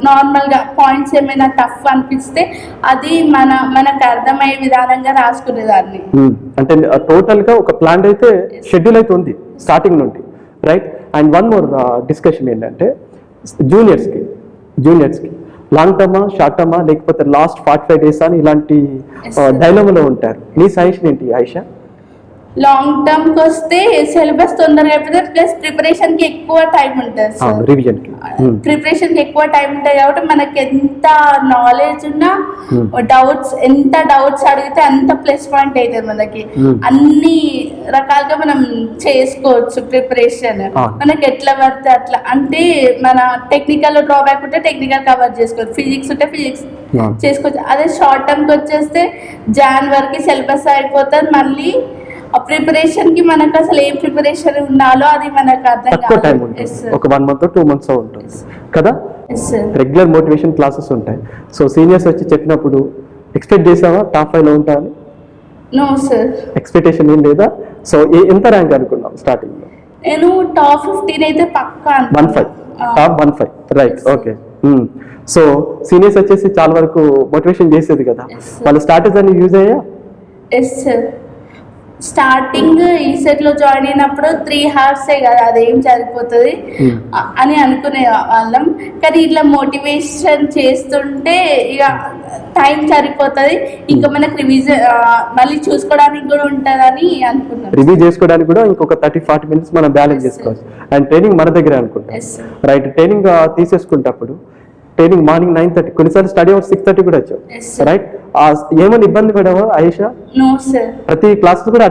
నార్మల్గా పాయింట్స్ ఏమైనా టఫ్ అనిపిస్తే అది మనకు అర్థమయ్యే విధానంగా రాసుకునేదాన్ని. అంటే టోటల్ గా ఒక ప్లాన్ అయితే షెడ్యూల్ అయితే ఉంది స్టార్టింగ్ నుండి, right? And one more discussion ఏంటంటే జూనియర్స్ కి లాంగ్ టర్మా, షార్ట్ టర్మా, లేకపోతే లాస్ట్ 45 days అని ఇలాంటి డైలమాలో ఉంటారు. నీ సజెషన్ ఏంటి ఆయిషా? లాంగ్ టర్మ్ కి వస్తే సిలబస్ తొందరగా అయిపోతుంది, ప్లస్ ప్రిపరేషన్ కి ఎక్కువ టైం ఉంటుంది సార్. రివిజన్ కి ప్రిపరేషన్ కి ఎక్కువ టైం ఉంటుంది కాబట్టి మనకి ఎంత నాలెడ్జ్ ఉన్నా ఎంత డౌట్స్ అడిగితే అంత ప్లస్ పాయింట్ అవుతుంది మనకి. అన్ని రకాలుగా మనం చేసుకోవచ్చు ప్రిపరేషన్. మనకి ఎట్లా పడితే అట్లా, అంటే మన టెక్నికల్ డ్రాబ్యాక్ ఉంటే టెక్నికల్ కవర్ చేసుకోవచ్చు, ఫిజిక్స్ ఉంటే ఫిజిక్స్ చేసుకోవచ్చు. అదే షార్ట్ టర్మ్ కి వచ్చేస్తే January సిలబస్ అయిపోతుంది. మళ్ళీ ఆ ప్రిపరేషన్ కి మనకు అసలు ఏం ప్రిపరేషన్ ఉండాలో అది మనకు అర్థం తక్కువ టైం కాదు. ఉంటుంది, ఒక 1 month 2 months ఉంటుంది కదా. Yes, sir. Regular motivation classes ఉంటాయి. సో సీనియర్స్ వచ్చి చెప్పినప్పుడు ఎక్స్పెక్ట్ చేసావా టాప్ 5 లో ఉంటా అని? No sir. ఎక్స్పెక్టేషన్ ఏం లేదా? సో ఎంత ర్యాంక్ అనుకున్నాం స్టార్టింగ్ లో? నేను టాప్ 15 అయితే పక్కా 15, top 15, right? Okay. So seniors వచ్చేసి చాలా వరకు మోటివేషన్ చేసేది కదా, Yes, sir. వాళ్ళ స్టార్టర్స్ అన్ని యూజ్ అయ్యా? Yes sir. స్టార్టింగ్ ఈ సెట్ లో జాయిన్ అయినప్పుడు 3 hours కదా, అదేం సరిపోతుంది అని అనుకునే వాళ్ళం. కానీ ఇట్లా మోటివేషన్ చేస్తుంటే ఇక టైం సరిపోతుంది, ఇంకా మనకు రివిజన్ మళ్ళీ చూసుకోవడానికి కూడా ఉంటుందని అనుకున్నాం. రివ్యూ చేసుకోవడానికి కూడా ఇంకొక 30-40 minutes మనం బ్యాలెన్స్ చేసుకోవచ్చు. అండ్ ట్రైనింగ్ మన దగ్గర అనుకుంటాం, Yes, sir. రైట్? ట్రైనింగ్ తీసేసుకుంటప్పుడు ట్రైనింగ్ మార్నింగ్ 9:30, కొన్నిసార్లు స్టడీ అవర్స్ 6:30 కూడా వచ్చావు, Yes, sir. రైట్? ఏమైనా ఇబ్బంది పడావా ఆయేషా? No sir. ప్రతి క్లాసెస్ కూడా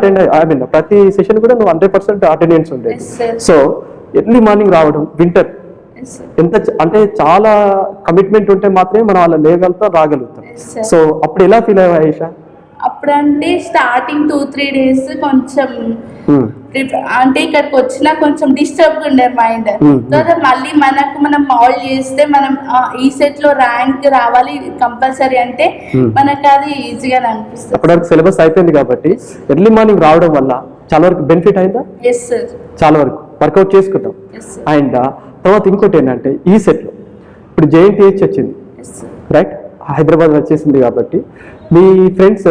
ప్రతి సెషన్ కూడా నువ్వు 100% అటెండెన్స్ ఉండేది. Yes, sir. So early morning రావడం, వింటర్ Yes, sir. ఎంత అంటే చాలా కమిట్మెంట్ ఉంటే మాత్రమే మనం అలా లేగలుగుతాం, రాగలుగుతాం. Yes, sir. సో అప్పుడు ఎలా ఫీల్ అయ్యావు ఆయేషా? అప్పుడంటే స్టార్టింగ్ 2-3 days కొంచెం అంటే ఇక్కడికి వచ్చినా కొంచెం డిస్టర్బ్ ఉండే మైండ్. తర్వాత మళ్ళీ మనం మాల్ చేస్తే మనం ఈ సెట్ లో ర్యాంక్ రావాలి కంపల్సరీ అంటే మనకు అది ఈజీగా అనిపిస్తుంది. అప్పటివరకు సిలబస్ అయిపోయింది కాబట్టి ఎర్లీ మార్నింగ్ రావడం వల్ల చాలా వరకు బెనిఫిట్ అయిందా? Yes sir. చాలా వరకు వర్కౌట్ చేసుకుంటాం. Yes sir. అండ్ తర్వాత ఇంకోటి ఏంటంటే ఈ సెట్లో ఇప్పుడు JNTH వచ్చింది, ఎస్ సార్. రైట్? హైదరాబాద్ వచ్చేసింది కాబట్టి మీ ఫ్రెండ్స్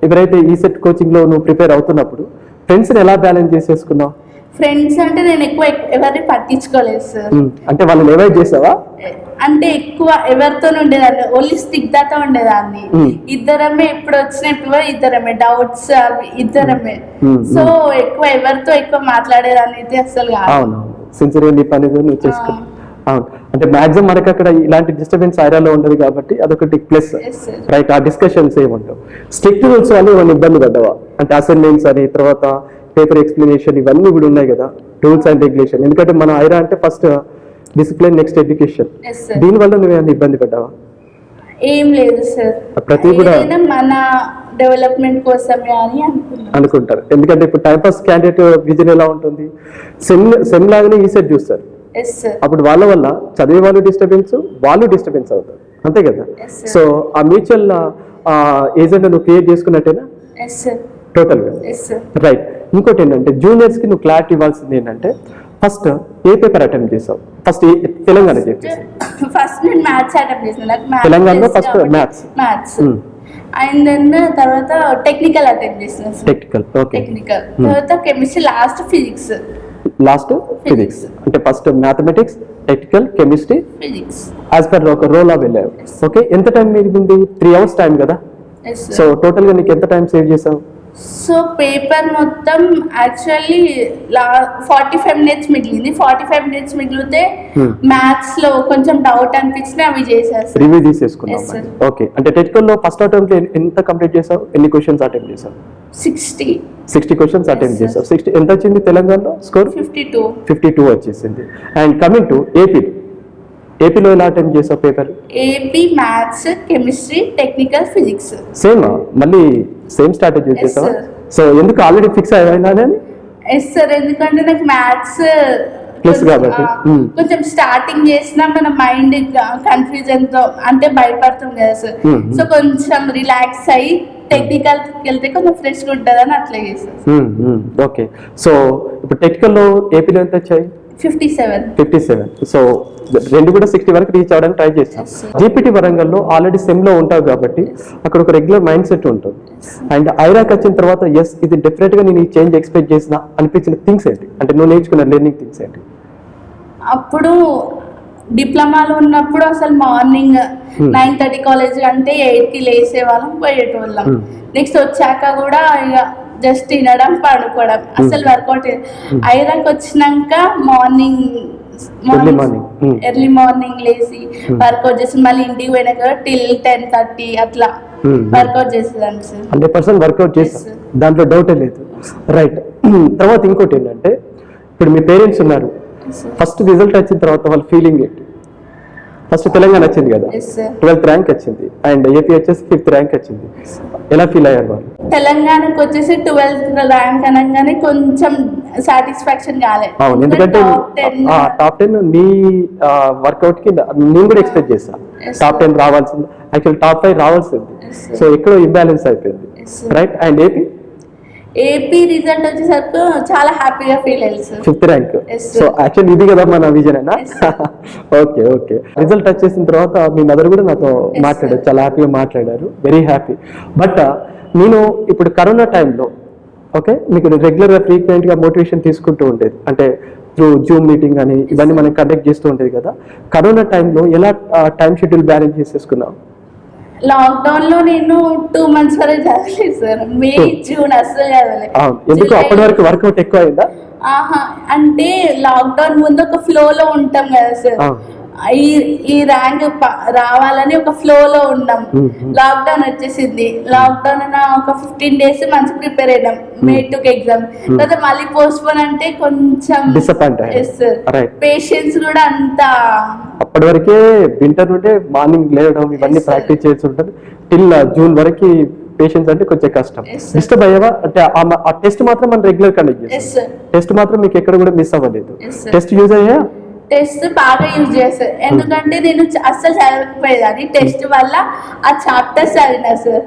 ఎవరైతే ఈ సెట్ కోచింగ్లో నువ్వు ప్రిపేర్ అవుతున్నప్పుడు ఫ్రెండ్స్ని ఎలా బ్యాలెన్స్ చేసేసుకున్నావు? ఫ్రెండ్స్ అంటే నేను ఎక్కువ ఎవరిని పట్టించుకోలేదు సార్. అంటే వాళ్ళని అవాయిడ్ చేసావా? అంటే ఎక్కువ ఎవరితో ఉండేదాన్ని, ఓన్లీ స్టిగ్దాతో ఉండేదాన్ని. ఇద్దరమే ఇప్పుడు వచ్చినప్పుడు ఇద్దరమే డౌట్స్ అవి ఇద్దరమే. సో ఎక్కువ ఎవరితో ఎక్కువ మాట్లాడేదాన్ని అయితే అసలు కాదు. అవును, సిన్సియర్గా నీ పని నువ్వు చేసుకున్నావు. అవును, అంటే మాక్సిమం మనకి అక్కడ ఇలాంటి డిస్టర్బెన్స్ ఏరియాలో ఉండదు కాబట్టి అదొకటి ప్లస్, రైట్? ఆ డిస్కషన్స్ ఏముంటావు? స్ట్రిక్ట్ రూల్స్ వల్ల ఏమైనా ఇబ్బంది పడ్డావా? అంటే అసైన్మెంట్స్ అని, తర్వాత పేపర్ ఎక్స్ప్లెనేషన్, ఇవన్నీ కూడా ఉన్నాయి కదా, రూల్స్ అండ్ రెగ్యులేషన్. ఎందుకంటే మన ఐరా అంటే ఫస్ట్ డిసిప్లిన్, నెక్స్ట్ ఎడ్యుకేషన్. దీనివల్ల నువ్వేమైనా ఇబ్బంది పడ్డావా? ఏం లేదు సార్. ప్రతి కూడా మన డెవలప్మెంట్ కోసమే అని అనుకుంటారు. ఎందుకంటే ఇప్పుడు టైంపాస్ క్యాండిడేట్ విజన్ ఎలా ఉంటుంది, సెమ్ లాగానే ఈ సెట్ చూస్తారు. అప్పుడు వాళ్ళ వల్ల చదివే వాళ్ళు డిస్టర్బెన్స్ అవుతారు, అంతే కదా. Yes, sir. సో ఆ మ్యూచువల్ ఏజెంట్ నువ్వు క్రియేట్ చేసుకున్నట్టేనా ఎస్ సార్. టోటల్గా? Yes sir. రైట్. ఇంకోటి ఏంటంటే జూనియర్స్కి నువ్వు క్లారిటీ ఇవ్వాల్సింది ఏంటంటే ఫస్ట్ ఏ పేపర్ అటెంప్ట్ చేసావు? ఫస్ట్ తెలంగాణ చెప్పేసి. ఫస్ట్ నేను మ్యాథ్స్ అటెంప్ట్ చేసిన. నాకు తెలంగాణలో ఫస్ట్ మ్యాథ్స్. అండ్ దెన్ తర్వాత టెక్నికల్ అటెంప్ట్ చేసిన. టెక్నికల్. ఓకే. టెక్నికల్ తర్వాత chemistry, last physics. Last physics. అంటే first mathematics, technical, chemistry, physics as per ఒక రోల్ వెళ్ళావు. ఓకే. ఎంత టైం మిగిలింది? 3 hours టైం కదా. సో టోటల్గా నీకు ఎంత టైం సేవ్ చేసావు? సో పేపర్ మొత్తం యాక్చువల్లీ 45 minutes మిగిలింది. 45 minutes మిగిలితే మ్యాథ్స్ లో కొంచెం డౌట్ అనిపించిన అవి చేసేసి రివ్యూ తీసేసుకున్నావు. ఓకే. అంటే టెక్నికల్ లో ఫస్ట్ అటెంప్ట్ ఎంత కంప్లీట్ చేసావు? ఎన్ని క్వశ్చన్స్ అటెంప్ట్ చేసావు? 60 క్వశ్చన్స్ అటెంప్ట్ చేసావు. 60 ఎంత వచ్చింది తెలంగాణలో స్కోర్? 52 వచ్చేసింది. అండ్ కమింగ్ టు ఏపీలో ఎలా అటెంప్ట్ చేసావు paper? AP maths, chemistry, technical, physics. Same మళ్ళీ సేమ్ స్ట్రాటజీ చేసావా? సో ఎందుకు ఆల్రెడీ ఫిక్స్ అయ్యానని? Yes sir. ఎందుకంటే నాకు మ్యాథ్స్ ప్లస్ కాబట్టి కొంచెం స్టార్టింగ్ చేసినా మన మైండ్ కన్ఫ్యూజన్ తో అంటే భయపడుతుంది కదా సార్. సో కొంచెం రిలాక్స్ అయ్యి టెక్నికల్ వెళ్తే కొంచెం ఫ్రెష్ గా ఉంటుందని అట్లా చేస్తాను. ఓకే. సో ఇప్పుడు టెక్నికల్ లో ఏపీలో ఎంత వచ్చాయి? 57. సో రెండు కూడా 60 వరకు రీచ్ అవ్వడానికి ట్రై చేస్తాం. జీపీటీ వరంగల్లో ఆల్రెడీ సెమ్ లో ఉంటావు కాబట్టి అక్కడ ఒక రెగ్యులర్ మైండ్ సెట్ ఉంటుంది. అండ్ ఐరాక్ వచ్చిన తర్వాత ఎస్ ఇది డెఫినెట్ గా నేను ఈ చేంజ్ ఎక్స్పెక్ట్ చేసిన అనిపించిన థింగ్స్ ఏంటి? అంటే నువ్వు నేర్చుకున్న లెర్నింగ్ థింగ్స్ ఏంటి? అప్పుడు డిప్లొమాలో ఉన్నప్పుడు అసలు మార్నింగ్ 9:30 కాలేజ్ అంటే 8కి లేసే వాళ్ళం, పోయేటోళ్ళం. నెక్స్ట్ వచ్చాక కూడా ఇక జస్ట్ తినడం, పడుకోవడం, అసలు వర్కౌట్. ఐరాక్ వచ్చినాక ఎర్లీ మార్నింగ్ లేసి వర్కౌట్ చేసి మళ్ళీ ఇంటికి పోయినాక టిల్ 10:30 అట్లా వర్కౌట్ చేసేదాన్ని సార్. 100% వర్కౌట్ చేస్తాను, దాంట్లో డౌటే లేదు. రైట్. తర్వాత ఇంకోటి ఏంటంటే ఇప్పుడు మీ పేరెంట్స్ ఉన్నారు, ఫస్ట్ రిజల్ట్ వచ్చిన తర్వాత వాళ్ళ ఫీలింగ్ ఏంటి? ఫస్ట్ తెలంగాణ వచ్చింది కదా, 12th ర్యాంక్ వచ్చింది, అండ్ ఏపీ వచ్చేసి 5th ర్యాంక్ వచ్చింది. ఎలా ఫీల్ అయ్యారు వాళ్ళు? తెలంగాణకు వచ్చేసి 12th ర్యాంక్ అనగానే కొంచెం సాటిస్ఫాక్షన్ కాలేదు. అవును, ఎందుకంటే టాప్ 10 నీ వర్కౌట్ కి నేను కూడా ఎక్స్పెక్ట్ చేస్తాను టాప్ 10 రావాల్సింది, యాక్చువల్ టాప్ 5 రావాల్సింది. సో ఎక్కడో ఇంబ్యాలెన్స్ అయిపోయింది. రైట్. అండ్ ఏపీ రిజల్ట్ వచ్చేసరికి చాలా హ్యాపీగా ఫీల్ అయ్యింది sir. 5th rank. So actually ఇది కదా మన విజన్ అయినా. ఓకే. ఓకే. రిజల్ట్ వచ్చేసిన తర్వాత మీ మదర్ కూడా నాతో మాట్లాడారు, చాలా హ్యాపీగా మాట్లాడారు, వెరీ హ్యాపీ. బట్ నేను ఇప్పుడు కరోనా టైంలో ఓకే మీకు రెగ్యులర్గా ఫ్రీక్వెంట్గా మోటివేషన్ తీసుకుంటూ ఉండేది, అంటే త్రూ జూమ్ మీటింగ్ అని ఇవన్నీ మనం కండక్ట్ చేస్తూ ఉండేది కదా. కరోనా టైంలో ఎలా టైం షెడ్యూల్ బ్యాలెన్స్ చేసేసుకున్నాం? లాక్డౌన్ లో నేను 2 months వరకు చదవలేదు సార్. మే, జూన్ అస్సలు చదవలేదు. ఎందుకు? అప్పటి వరకు వర్కౌట్ ఎక్కువ అయిందా? అంటే లాక్డౌన్ ముందు ఒక ఫ్లో లో ఉంటాం కదా సార్, ఈ ర్యాంక్ రావాలని ఒక ఫ్లో లో ఉన్నాం. లాక్డౌన్ వచ్చేసింది. లాక్డౌన్ ఒక 15 days మంచి ప్రిపేర్ అయినాం మే 2 ఎగ్జామ్. తర్వాత మళ్ళీ పోస్ట్ పోన్ అంటే కొంచెం పేషెన్స్ కూడా అంత అప్పటి వరకే వింటర్ నుండే మార్నింగ్ లేవడం ఇవన్నీ ప్రాక్టీస్ చేసి ఉంటుంది టిల్ జూన్ వరకు. పేషెన్స్ అంటే కొంచెం కష్టం. డిస్టర్బ్ అయ్యావా? అంటే ఆ టెస్ట్ మాత్రం మనం రెగ్యులర్ కండక్ట్ చేస్తాం. టెస్ట్ మాత్రం మీకు ఎక్కడ కూడా మిస్ అవ్వలేదు. టెస్ట్ యూజ్ అయ్యా? టెస్ట్ బాగా యూజ్ చేస్తారు, ఎందుకంటే నేను అస్సలు చదవకపోయేదాన్ని. టెస్ట్ వల్ల ఆ చాప్టర్స్ చదివినా సార్.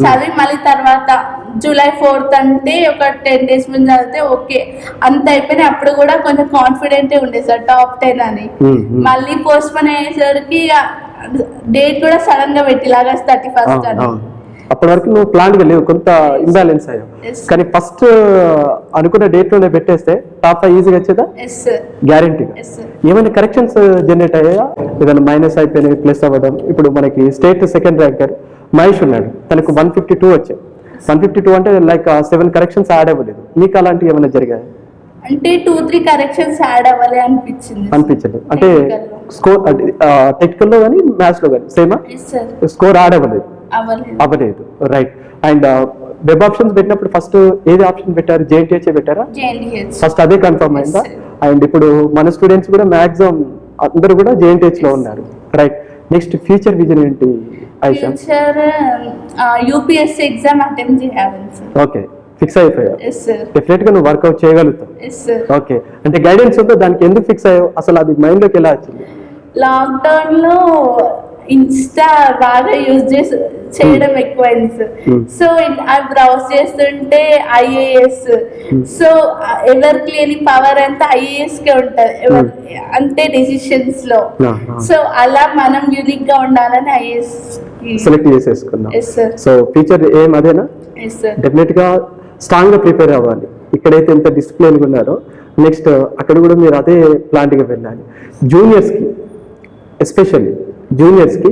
చదివి మళ్ళీ తర్వాత July 4th అంటే ఒక 10 days ముందు చదివితే ఓకే అంత అయిపోయినాయి. అప్పుడు కూడా కొంచెం కాన్ఫిడెంట్ ఉండే సార్ టాప్ 10 అని. మళ్ళీ పోస్ట్ పోన్ అయ్యేసరికి డేట్ కూడా సడన్ గా పెట్టిలాగా 31st అని. అప్పటి వరకు నువ్వు ప్లాన్ గా లేవు, కొంత ఇంబ్యాలెన్స్ అయ్యావు. కానీ ఫస్ట్ అనుకున్న డేట్ లోనే పెట్టేస్తే టాప్ 5 ఈజీగా వచ్చేదా? గ్యారంటీగా. ఏమైనా కరెక్షన్స్ జనరేట్ అయ్యాయా? ఏదైనా మైనస్ అయిపోయినవి ప్లస్ అవ్వడం? ఇప్పుడు మనకి స్టేట్ 2nd ర్యాంకర్ మహేష్ ఉన్నాడు, తనకు 152 వచ్చాయి. 152 అంటే లైక్ 7 కరెక్షన్స్ యాడ్ అవ్వలేదు. మీకు అలాంటివి ఏమైనా జరిగాయి? అంటే 2-3 కరెక్షన్స్ యాడ్ అవ్వాలి అనిపించలేదు. అంటే స్కోర్ టెక్నికల్ లో కానీ మ్యాథ్స్ లో కానీ సేమా స్కోర్ యాడ్ అవ్వలేదు? రైట్. అండ్ వెబ్ ఆప్షన్స్ పెట్టినప్పుడు ఫస్ట్ ఏది ఆప్షన్ పెట్టారు? JNTH పెట్టారా? ఫస్ట్ అదే కన్ఫర్మ్ అయిందా? అండ్ ఇప్పుడు మన స్టూడెంట్స్ కూడా మాక్సిమం అందరూ కూడా JNTH లో ఉన్నారు. రైట్. నెక్స్ట్ ఫ్యూచర్ విజన్ ఏంటి ఐషా? UPSC ఎగ్జామ్ అటెంప్ట్ చేయాలి. ఓకే, ఫిక్స్ అయిపోయావు. డెఫినెట్ గా నువ్వు వర్కౌట్ చేయగలుగుతావు. ఓకే. అంటే గైడెన్స్ ఉంటే దానికి ఎందుకు ఫిక్స్ అయ్యావు? అసలు అది మైండ్ లోకి ఎలా వచ్చింది? లాక్డౌన్ లో ఇన్స్టా బాగా చేయడం ఎక్కువైంది సార్. సో అవి బ్రౌజ్ చేస్తుంటే ఐఏఎస్, సో ఎవరికి లేని పవర్ అంతా ఐఏఎస్ కే ఉంటది, అంటే డెసిషన్స్ లో. సో అలా మనం యూనిక్ గా ఉండాలని ఐఏఎస్ సెలెక్ట్ చేసేసుకున్నాం. Yes sir. సో ఫ్యూచర్ ఏం అదేనా? Yes sir. డెఫినెట్ గా స్ట్రాంగ్ గా ప్రిపేర్ అవ్వాలి. ఇక్కడైతే ఎంత డిసిప్లిన్ గా ఉన్నారో నెక్స్ట్ అక్కడ కూడా మీరు అదే ప్లాంట్ గా వెళ్ళాలి. జూనియర్స్ కి ఎస్పెషల్లీ జూనియర్స్ కి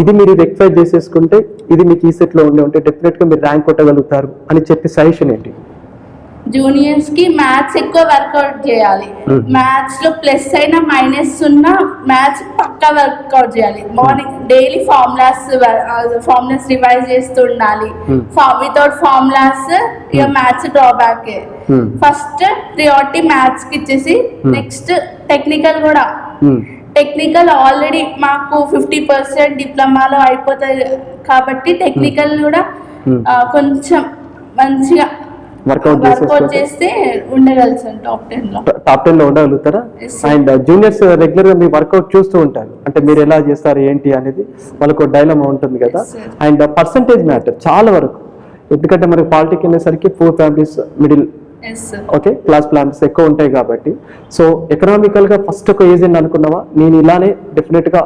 ఇది మీరు రెక్టిఫై చేసేసుకుంటే ఇది మీకు ఈ సెట్ లో ఉంటే డెఫినెట్ గా మీరు ర్యాంక్ కొట్టగలుగుతారు అని చెప్పి సజెషన్ ఏంటి? జూనియర్స్ కి మ్యాథ్స్ ఎక్కువ వర్కౌట్ చేయాలి. మ్యాథ్స్ లో ప్లస్ అయినా మైనస్ ఉన్నా మ్యాథ్స్ పక్కా వర్కౌట్ చేయాలి. మార్నింగ్ డైలీ ఫార్ములాస్ రివైజ్ చేస్తూ ఉండాలి. వితౌట్ ఫార్ములాస్ ఇక maths drawback. First priority maths కి ఇచ్చేసి నెక్స్ట్ టెక్నికల్ కూడా. టెక్నికల్ ఆల్రెడీ మాకు 50% డిప్లొమాలో అయిపోతుంది కాబట్టి టెక్నికల్ కూడా కొంచెం మంచిగా వర్కౌట్ చేస్తే ఉండగలుగుతాం టాప్ 10 లో ఉండగలుగుతారా? అండ్ జూనియర్స్ రెగ్యులర్ గా మీ వర్కౌట్ చూస్తూ ఉంటారు, అంటే మీరు ఎలా చేస్తారు ఏంటి అనేది వాళ్ళకు డైలమా ఉంటుంది కదా. అండ్ పర్సంటేజ్ మ్యాటర్ చాలా వరకు, ఎందుకంటే మనకి పాలిటిక్ అనేసరికి 4 families middle okay class plans ఎక్కువ ఉంటాయి కాబట్టి. సో ఎకనామికల్ గా ఫస్ట్ ఒక ఏజ్ అని అనుకున్నావా, నేను ఇలానే డెఫినెట్ గా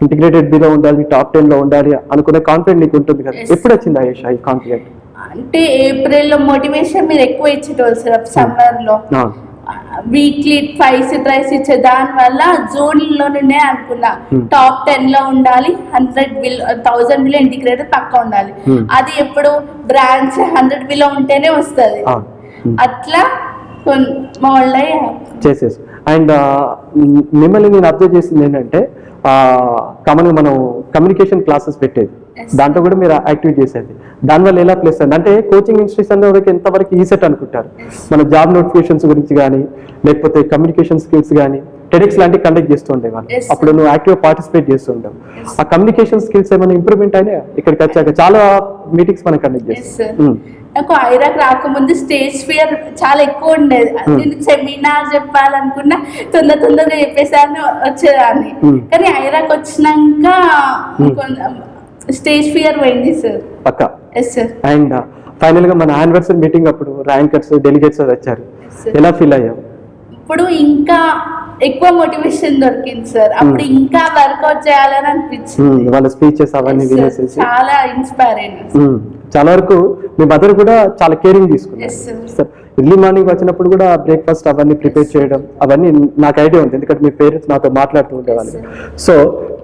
ఇంటిగ్రేటెడ్ బిలో ఉండాలి, టాప్ 10 లో ఉండాలి అనుకునే కాన్ఫిడెంట్ నీకు ఉంటుంది కదా, ఎప్పుడు వచ్చింది ఆయేషా ఈ కాన్ఫిడెంట్? అంటే ఏప్రిల్ లో మోటివేషన్ మీరు ఎక్కువ ఇచ్చేటోళ్ళు సార్. సమ్మర్ లో వీక్లీ ట్వైస్ ఇచ్చే దాని వల్ల జూన్ లో నుండే అనుకున్నా టాప్ 10 లో ఉండాలి, 1000 బిలో ఇంటిగ్రేటెడ్ పక్కా ఉండాలి. అది ఎప్పుడు బ్రాంచ్ 100 బిలో ఉంటేనే వస్తుంది. అట్లా మోల్డ్ అయ్యి చేసేసి. అండ్ మిమ్మల్ని నేను అబ్జర్వ్ చేసింది ఏంటంటే కామన్గా మనం కమ్యూనికేషన్ క్లాసెస్ పెట్టేది, దాంట్లో కూడా మీరు యాక్టివేట్ చేసేది. దానివల్ల ఎలా ప్లేస్ అయింది అంటే కోచింగ్ ఇన్స్టిట్యూషన్ వరకు ఎంతవరకు ఈ సెట్ అనుకుంటారు, మన జాబ్ నోటిఫికేషన్స్ గురించి కానీ లేకపోతే కమ్యూనికేషన్ స్కిల్స్ కానీ టెడెక్స్ లాంటివి కండక్ట్ చేస్తూ ఉండేవాళ్ళు. అప్పుడు నువ్వు యాక్టివ్ పార్టిసిపేట్ చేస్తూ ఉంటావు. ఆ కమ్యూనికేషన్ స్కిల్స్ ఏమైనా ఇంప్రూవ్మెంట్ అయినా ఇక్కడికి వచ్చాక? చాలా మీటింగ్స్ మనం కండక్ట్ చేస్తాం. నాకు ఐరాక్ రాకముందు స్టేజ్ ఫియర్ చాలా ఎక్కువ ఉండేది. నేను సెమినార్ చెప్పాలనుకున్నా తొందరగా చెప్పేసాను వచ్చేదాన్ని. కానీ ఐరాక్ వచ్చినాక స్టేజ్ ఫియర్ పోయింది సార్. పక్కా. Yes sir. అండ్ ఫైనల్ గా మన యానివర్సరీ మీటింగ్ అప్పుడు ర్యాంకర్స్ డెలిగేట్స్ వచ్చారు, ఎలా ఫీల్ అయ్యావు? ఇప్పుడు ఇంకా ఎక్కువ మోటివేషన్ దొరికింది సార్. అప్పుడు ఇంకా వర్కౌట్ చేయాలని అనిపించింది. వాళ్ళ స్పీచెస్ అవన్నీ వినేసి చాలా ఇన్స్పైర్ అయింది. చాలా వరకు మీ మదర్ కూడా చాలా కేరింగ్ తీసుకున్నారు. ఎర్లీ మార్నింగ్ వచ్చినప్పుడు కూడా బ్రేక్ఫాస్ట్ అవన్నీ ప్రిపేర్ చేయడం అవన్నీ నాకు ఐడియా ఉంది, ఎందుకంటే మీ పేరెంట్స్ నాతో మాట్లాడుతూ ఉండేవాళ్ళు. సో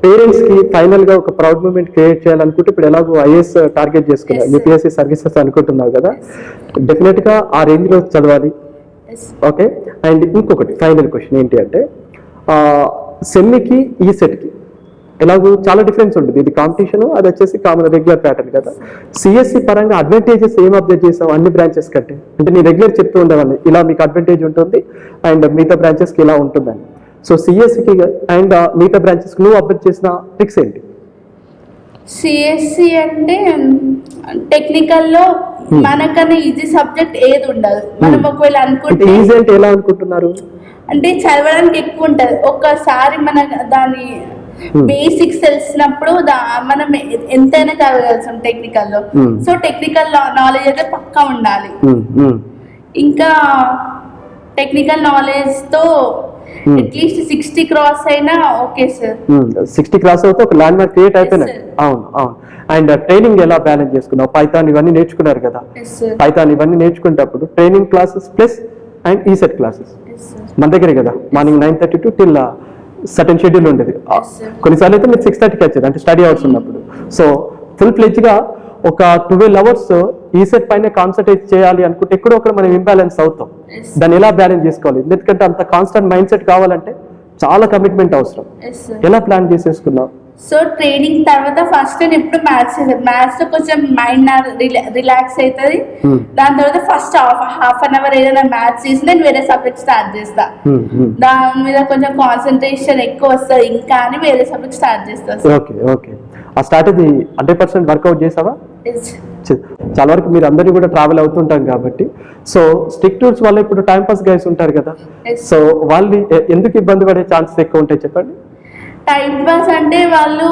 పేరెంట్స్ కి ఫైనల్ గా ఒక ప్రౌడ్ మూమెంట్ క్రియేట్ చేయాలనుకుంటే ఇప్పుడు ఎలాగో ఐఏఎస్ టార్గెట్ చేసుకున్నారు, యూపీఎస్సీ సర్వీసెస్ అనుకుంటున్నావు కదా, డెఫినెట్ గా ఆ రేంజ్ లో చదవాలి. ఓకే. అండ్ ఇంకొకటి ఫైనల్ క్వశ్చన్ ఏంటి అంటే సెమ్మికి ఈ సెట్కి ఎలాగో చాలా డిఫరెన్స్ ఉంటుంది. ఇది కాంపిటీషన్, అది వచ్చేసి కామన్ రెగ్యులర్ ప్యాటర్న్ కదా. సిఎస్సి పరంగా అడ్వాంటేజెస్ ఏం అబ్జర్వ్ చేసావు అన్ని బ్రాంచెస్ కంటే? అంటే నేను రెగ్యులర్ చెప్తూ ఉండేవాడిని ఇలా మీకు అడ్వాంటేజ్ ఉంటుంది అండ్ మిగతా బ్రాంచెస్కి ఇలా ఉంటుందని. సో సిఎస్సికి అండ్ మిగతా బ్రాంచెస్కి నువ్వు అబ్జర్వ్ చేసిన ట్రిక్స్ ఏంటి? సిఎస్సి అంటే టెక్నికల్లో మనకన్నా ఈజీ సబ్జెక్ట్ ఏది ఉండదు. మనం ఒకవేళ అనుకుంటే ఈజీ అంటే ఎలా అనుకుంటున్నారు అంటే చదవడానికి ఎక్కువ ఉంటది. ఒక్కసారి మన దాని బేసిక్స్ తెలిసినప్పుడు మనం ఎంతైనా చదవగలుగుతాం టెక్నికల్లో. సో టెక్నికల్ నాలెడ్జ్ అయితే పక్కా ఉండాలి. ఇంకా టెక్నికల్ నాలెడ్జ్ తో అట్లీస్ట్ 60 క్రాస్ అయినా ఓకే సార్. 60 క్రాస్ అవుతే ఒక ల్యాండ్ మార్క్ క్రియేట్ అయిపోయినాయి. అవును అవును. అండ్ ట్రైనింగ్ ఎలా బ్యాలెన్స్ చేసుకున్నావు? పైథాన్ ఇవన్నీ నేర్చుకున్నారు కదా, పైథాన్ ఇవన్నీ నేర్చుకునేటప్పుడు training classes plus and ECET classes మన దగ్గరే కదా, morning 9:30 to till certain schedule ఉండేది. కొన్నిసార్లు అయితే మీరు 6:30కి వచ్చేది, అంటే స్టడీ అవర్స్ ఉన్నప్పుడు. సో ఫుల్ ఫ్లెడ్జ్ గా ఒక 12 hours ఈసెట్ పైన కాన్సన్ట్రేట్ చేయాలి అనుకుంటే ఎక్కడో ఒకటి మనం ఇంబ్యాలెన్స్ అవుతాం. దాన్ని ఎలా బ్యాలెన్స్ చేసుకోవాలి? ఎందుకంటే అంత కాన్స్టెంట్ మైండ్ సెట్ కావాలంటే చాలా కమిట్మెంట్ అవసరం. ఎలా ప్లాన్ చేసేసుకున్నావు? సో ట్రైనింగ్ తర్వాత ఫస్ట్ నేను ఎప్పుడు మ్యాథ్స్ కొంచెం మైండ్ రిలాక్స్ అవుతుంది. దాని తర్వాత ఫస్ట్ హాఫ్ అన్ అవర్ ఏదైనా మ్యాథ్స్ చేసి నేను వేరే సబ్జెక్ట్ స్టార్ట్ చేస్తా. దాని మీద కొంచెం కాన్సన్ట్రేషన్ ఎక్కువ వస్తుంది ఇంకా అని వేరే సబ్జెక్ట్ స్టార్ట్ చేస్తా. Okay okay. ఆ స్ట్రాటజీ 100% వర్కౌట్ చేసావా? చాలా వరకు మీరు అందరినీ కూడా ట్రావెల్ అవుతుంటాం కాబట్టి. సో స్టిక్ టూర్స్ వల్ల ఇప్పుడు టైం పాస్ గైస్ ఉంటారు కదా, సో వాళ్ళు ఎందుకు ఇబ్బంది పడే ఛాన్సెస్ ఎక్కువ ఉంటాయి చెప్పండి? టైం పాస్ అంటే వాళ్ళు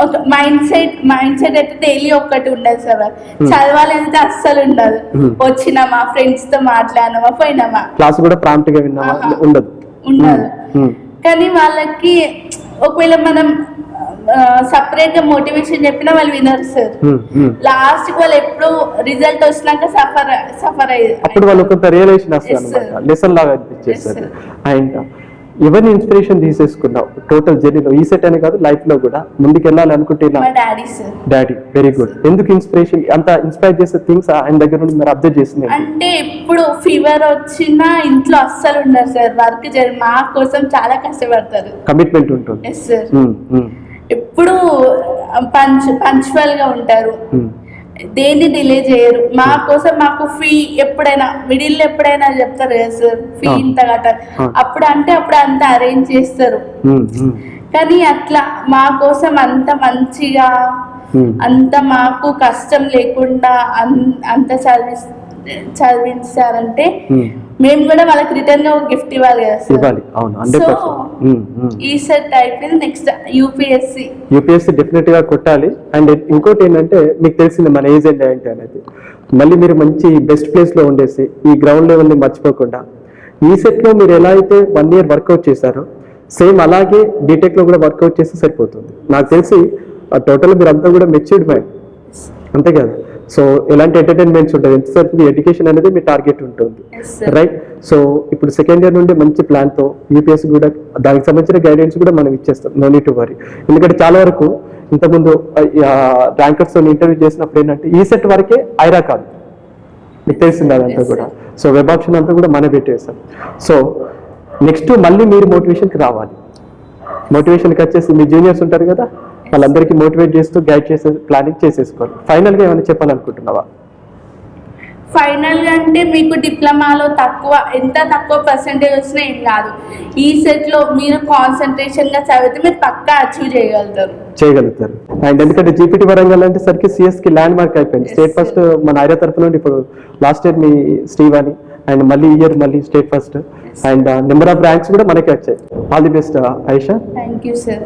ఒక మైండ్ సెట్ అయితే డైలీ ఒక్కటి ఉండదు సార్. చదవాలి అంటే అస్సలు ఉండదు. వచ్చినామా, ఫ్రెండ్స్ తో మాట్లాడినామా, పోయినామా. క్లాస్ కూడా ప్రాంప్ట్ గా విన్నామా ఉండదు. కానీ వాళ్ళకి ఒకవేళ మనం సపరేట్ గా మోటివేషన్ చెప్పినా వాళ్ళు వినరు సార్. లాస్ట్ వాళ్ళు ఎప్పుడు రిజల్ట్ వచ్చినాక సఫర్ అయ్యేది. అప్పుడు వాళ్ళు కొంత రియలైజేషన్ వస్తుంది అనమాట, లెసన్ లాగా అనిపించేస్తుంది. అండ్ ఎవరిని ఇన్స్పిరేషన్ తీసేసుకున్నావు టోటల్ జర్నీలో, ఈ సెట్ అని కాదు లైఫ్ లో కూడా ముందుకు వెళ్ళాలి అనుకుంటున్నా? Daddy sir. Daddy, very good. ఎందుకు ఇన్స్పిరేషన్, అంత ఇన్స్పైర్ చేసే థింగ్స్ ఆయన దగ్గర నుండి మీరు అబ్జర్వ్ చేసింది? అంటే ఇప్పుడు ఫీవర్ వచ్చినా ఇంట్లో అస్సలు ఉండరు సార్. వర్క్ మా కోసం చాలా కష్టపడతారు. కమిట్మెంట్ ఉంటుంది. Yes sir. ఎప్పుడు పంచువల్ గా ఉంటారు, దేన్ని డిలే చేయరు. మా కోసం మాకు ఫీ ఎప్పుడైనా మిడిల్ ఎప్పుడైనా చెప్తారు కదా సార్, ఫీ ఇంత కట్టాలి అప్పుడు అంటే అప్పుడు అంత అరేంజ్ చేస్తారు. కానీ అట్లా మా కోసం అంత మంచిగా అంత మాకు కష్టం లేకుండా అంత చదివించారంటే మేము కూడా వాళ్ళకి రిటర్న్ గా ఒక గిఫ్ట్ ఇవ్వాలి కదా సార్. సో ఈ సెట్ అయిపోయింది. నెక్స్ట్ యూపీఎస్సీ డెఫినెట్ గా కొట్టాలి. అండ్ ఇంకోటి ఏంటంటే మీకు తెలిసింది మన ఏజ్ ఏంటి అనేది, మళ్ళీ మీరు మంచి బెస్ట్ ప్లేస్ లో ఉండేసి ఈ గ్రౌండ్ లెవెల్ ని మర్చిపోకుండా ఈ సెట్ లో మీరు ఎలా అయితే 1 year వర్కౌట్ చేశారో సేమ్ అలాగే బీటెక్ లో కూడా వర్కౌట్ చేస్తే సరిపోతుంది. నాకు తెలిసి టోటల్ మీరు అంతా కూడా మెచ్యూర్డ్ మైండ్, అంతే కదా. సో ఎలాంటి ఎంటర్టైన్మెంట్స్ ఉంటుంది, ఎంతసేపు మీ ఎడ్యుకేషన్ అనేది మీ టార్గెట్ ఉంటుంది, రైట్. సో ఇప్పుడు సెకండ్ ఇయర్ నుండి మంచి ప్లాన్తో యూపీఎస్సీ కూడా దానికి సంబంధించిన గైడెన్స్ కూడా మనం ఇచ్చేస్తాం, నో నీడ్ టు వరీ. ఎందుకంటే చాలా వరకు ఇంతకుముందు ర్యాంకర్స్ ఇంటర్వ్యూ చేసినప్పుడు ఏంటంటే ఈ సెట్ వరకే ఐరా కాదు, మీకు తెలిసింది అదంతా కూడా. సో వెబ్ ఆప్షన్ అంతా కూడా మనం పెట్టేస్తాం. సో నెక్స్ట్ మళ్ళీ మీరు మోటివేషన్కి రావాలి. మోటివేషన్కి వచ్చేసి మీ జూనియర్స్ ఉంటారు కదా, వాళ్ళందరికీ మోటివేట్ చేస్తూ గైడ్ చేసే ప్లానింగ్ చేసేసుకోవాలి. ఫైనల్గా ఏమైనా చెప్పాలనుకుంటున్నావా? ఫైనల్ గా అంటే మీకు డిప్లొమాలో ఎంత తక్కువ పర్సెంటేజ్ వచ్చినా ఏం కాదు, ఈ సెట్ లో మీరు కాన్సన్ట్రేషన్ గా చదివితే మీరు పక్కా అచీవ్ చేయగలుగుతారు. అండ్ ఎందుకంటే జీపీటీ వరంగల్ అంటే సరికి సిఎస్ కి ల్యాండ్ మార్క్ అయిపోయింది. స్టేట్ ఫస్ట్ మన ఐరా తరఫు నుండి ఇప్పుడు last year me Srivani, and మళ్ళీ ఇయర్ మళ్ళీ state first, and number off ranks కూడా మనకి వచ్చాయి. All the best Ayesha. Thank you sir.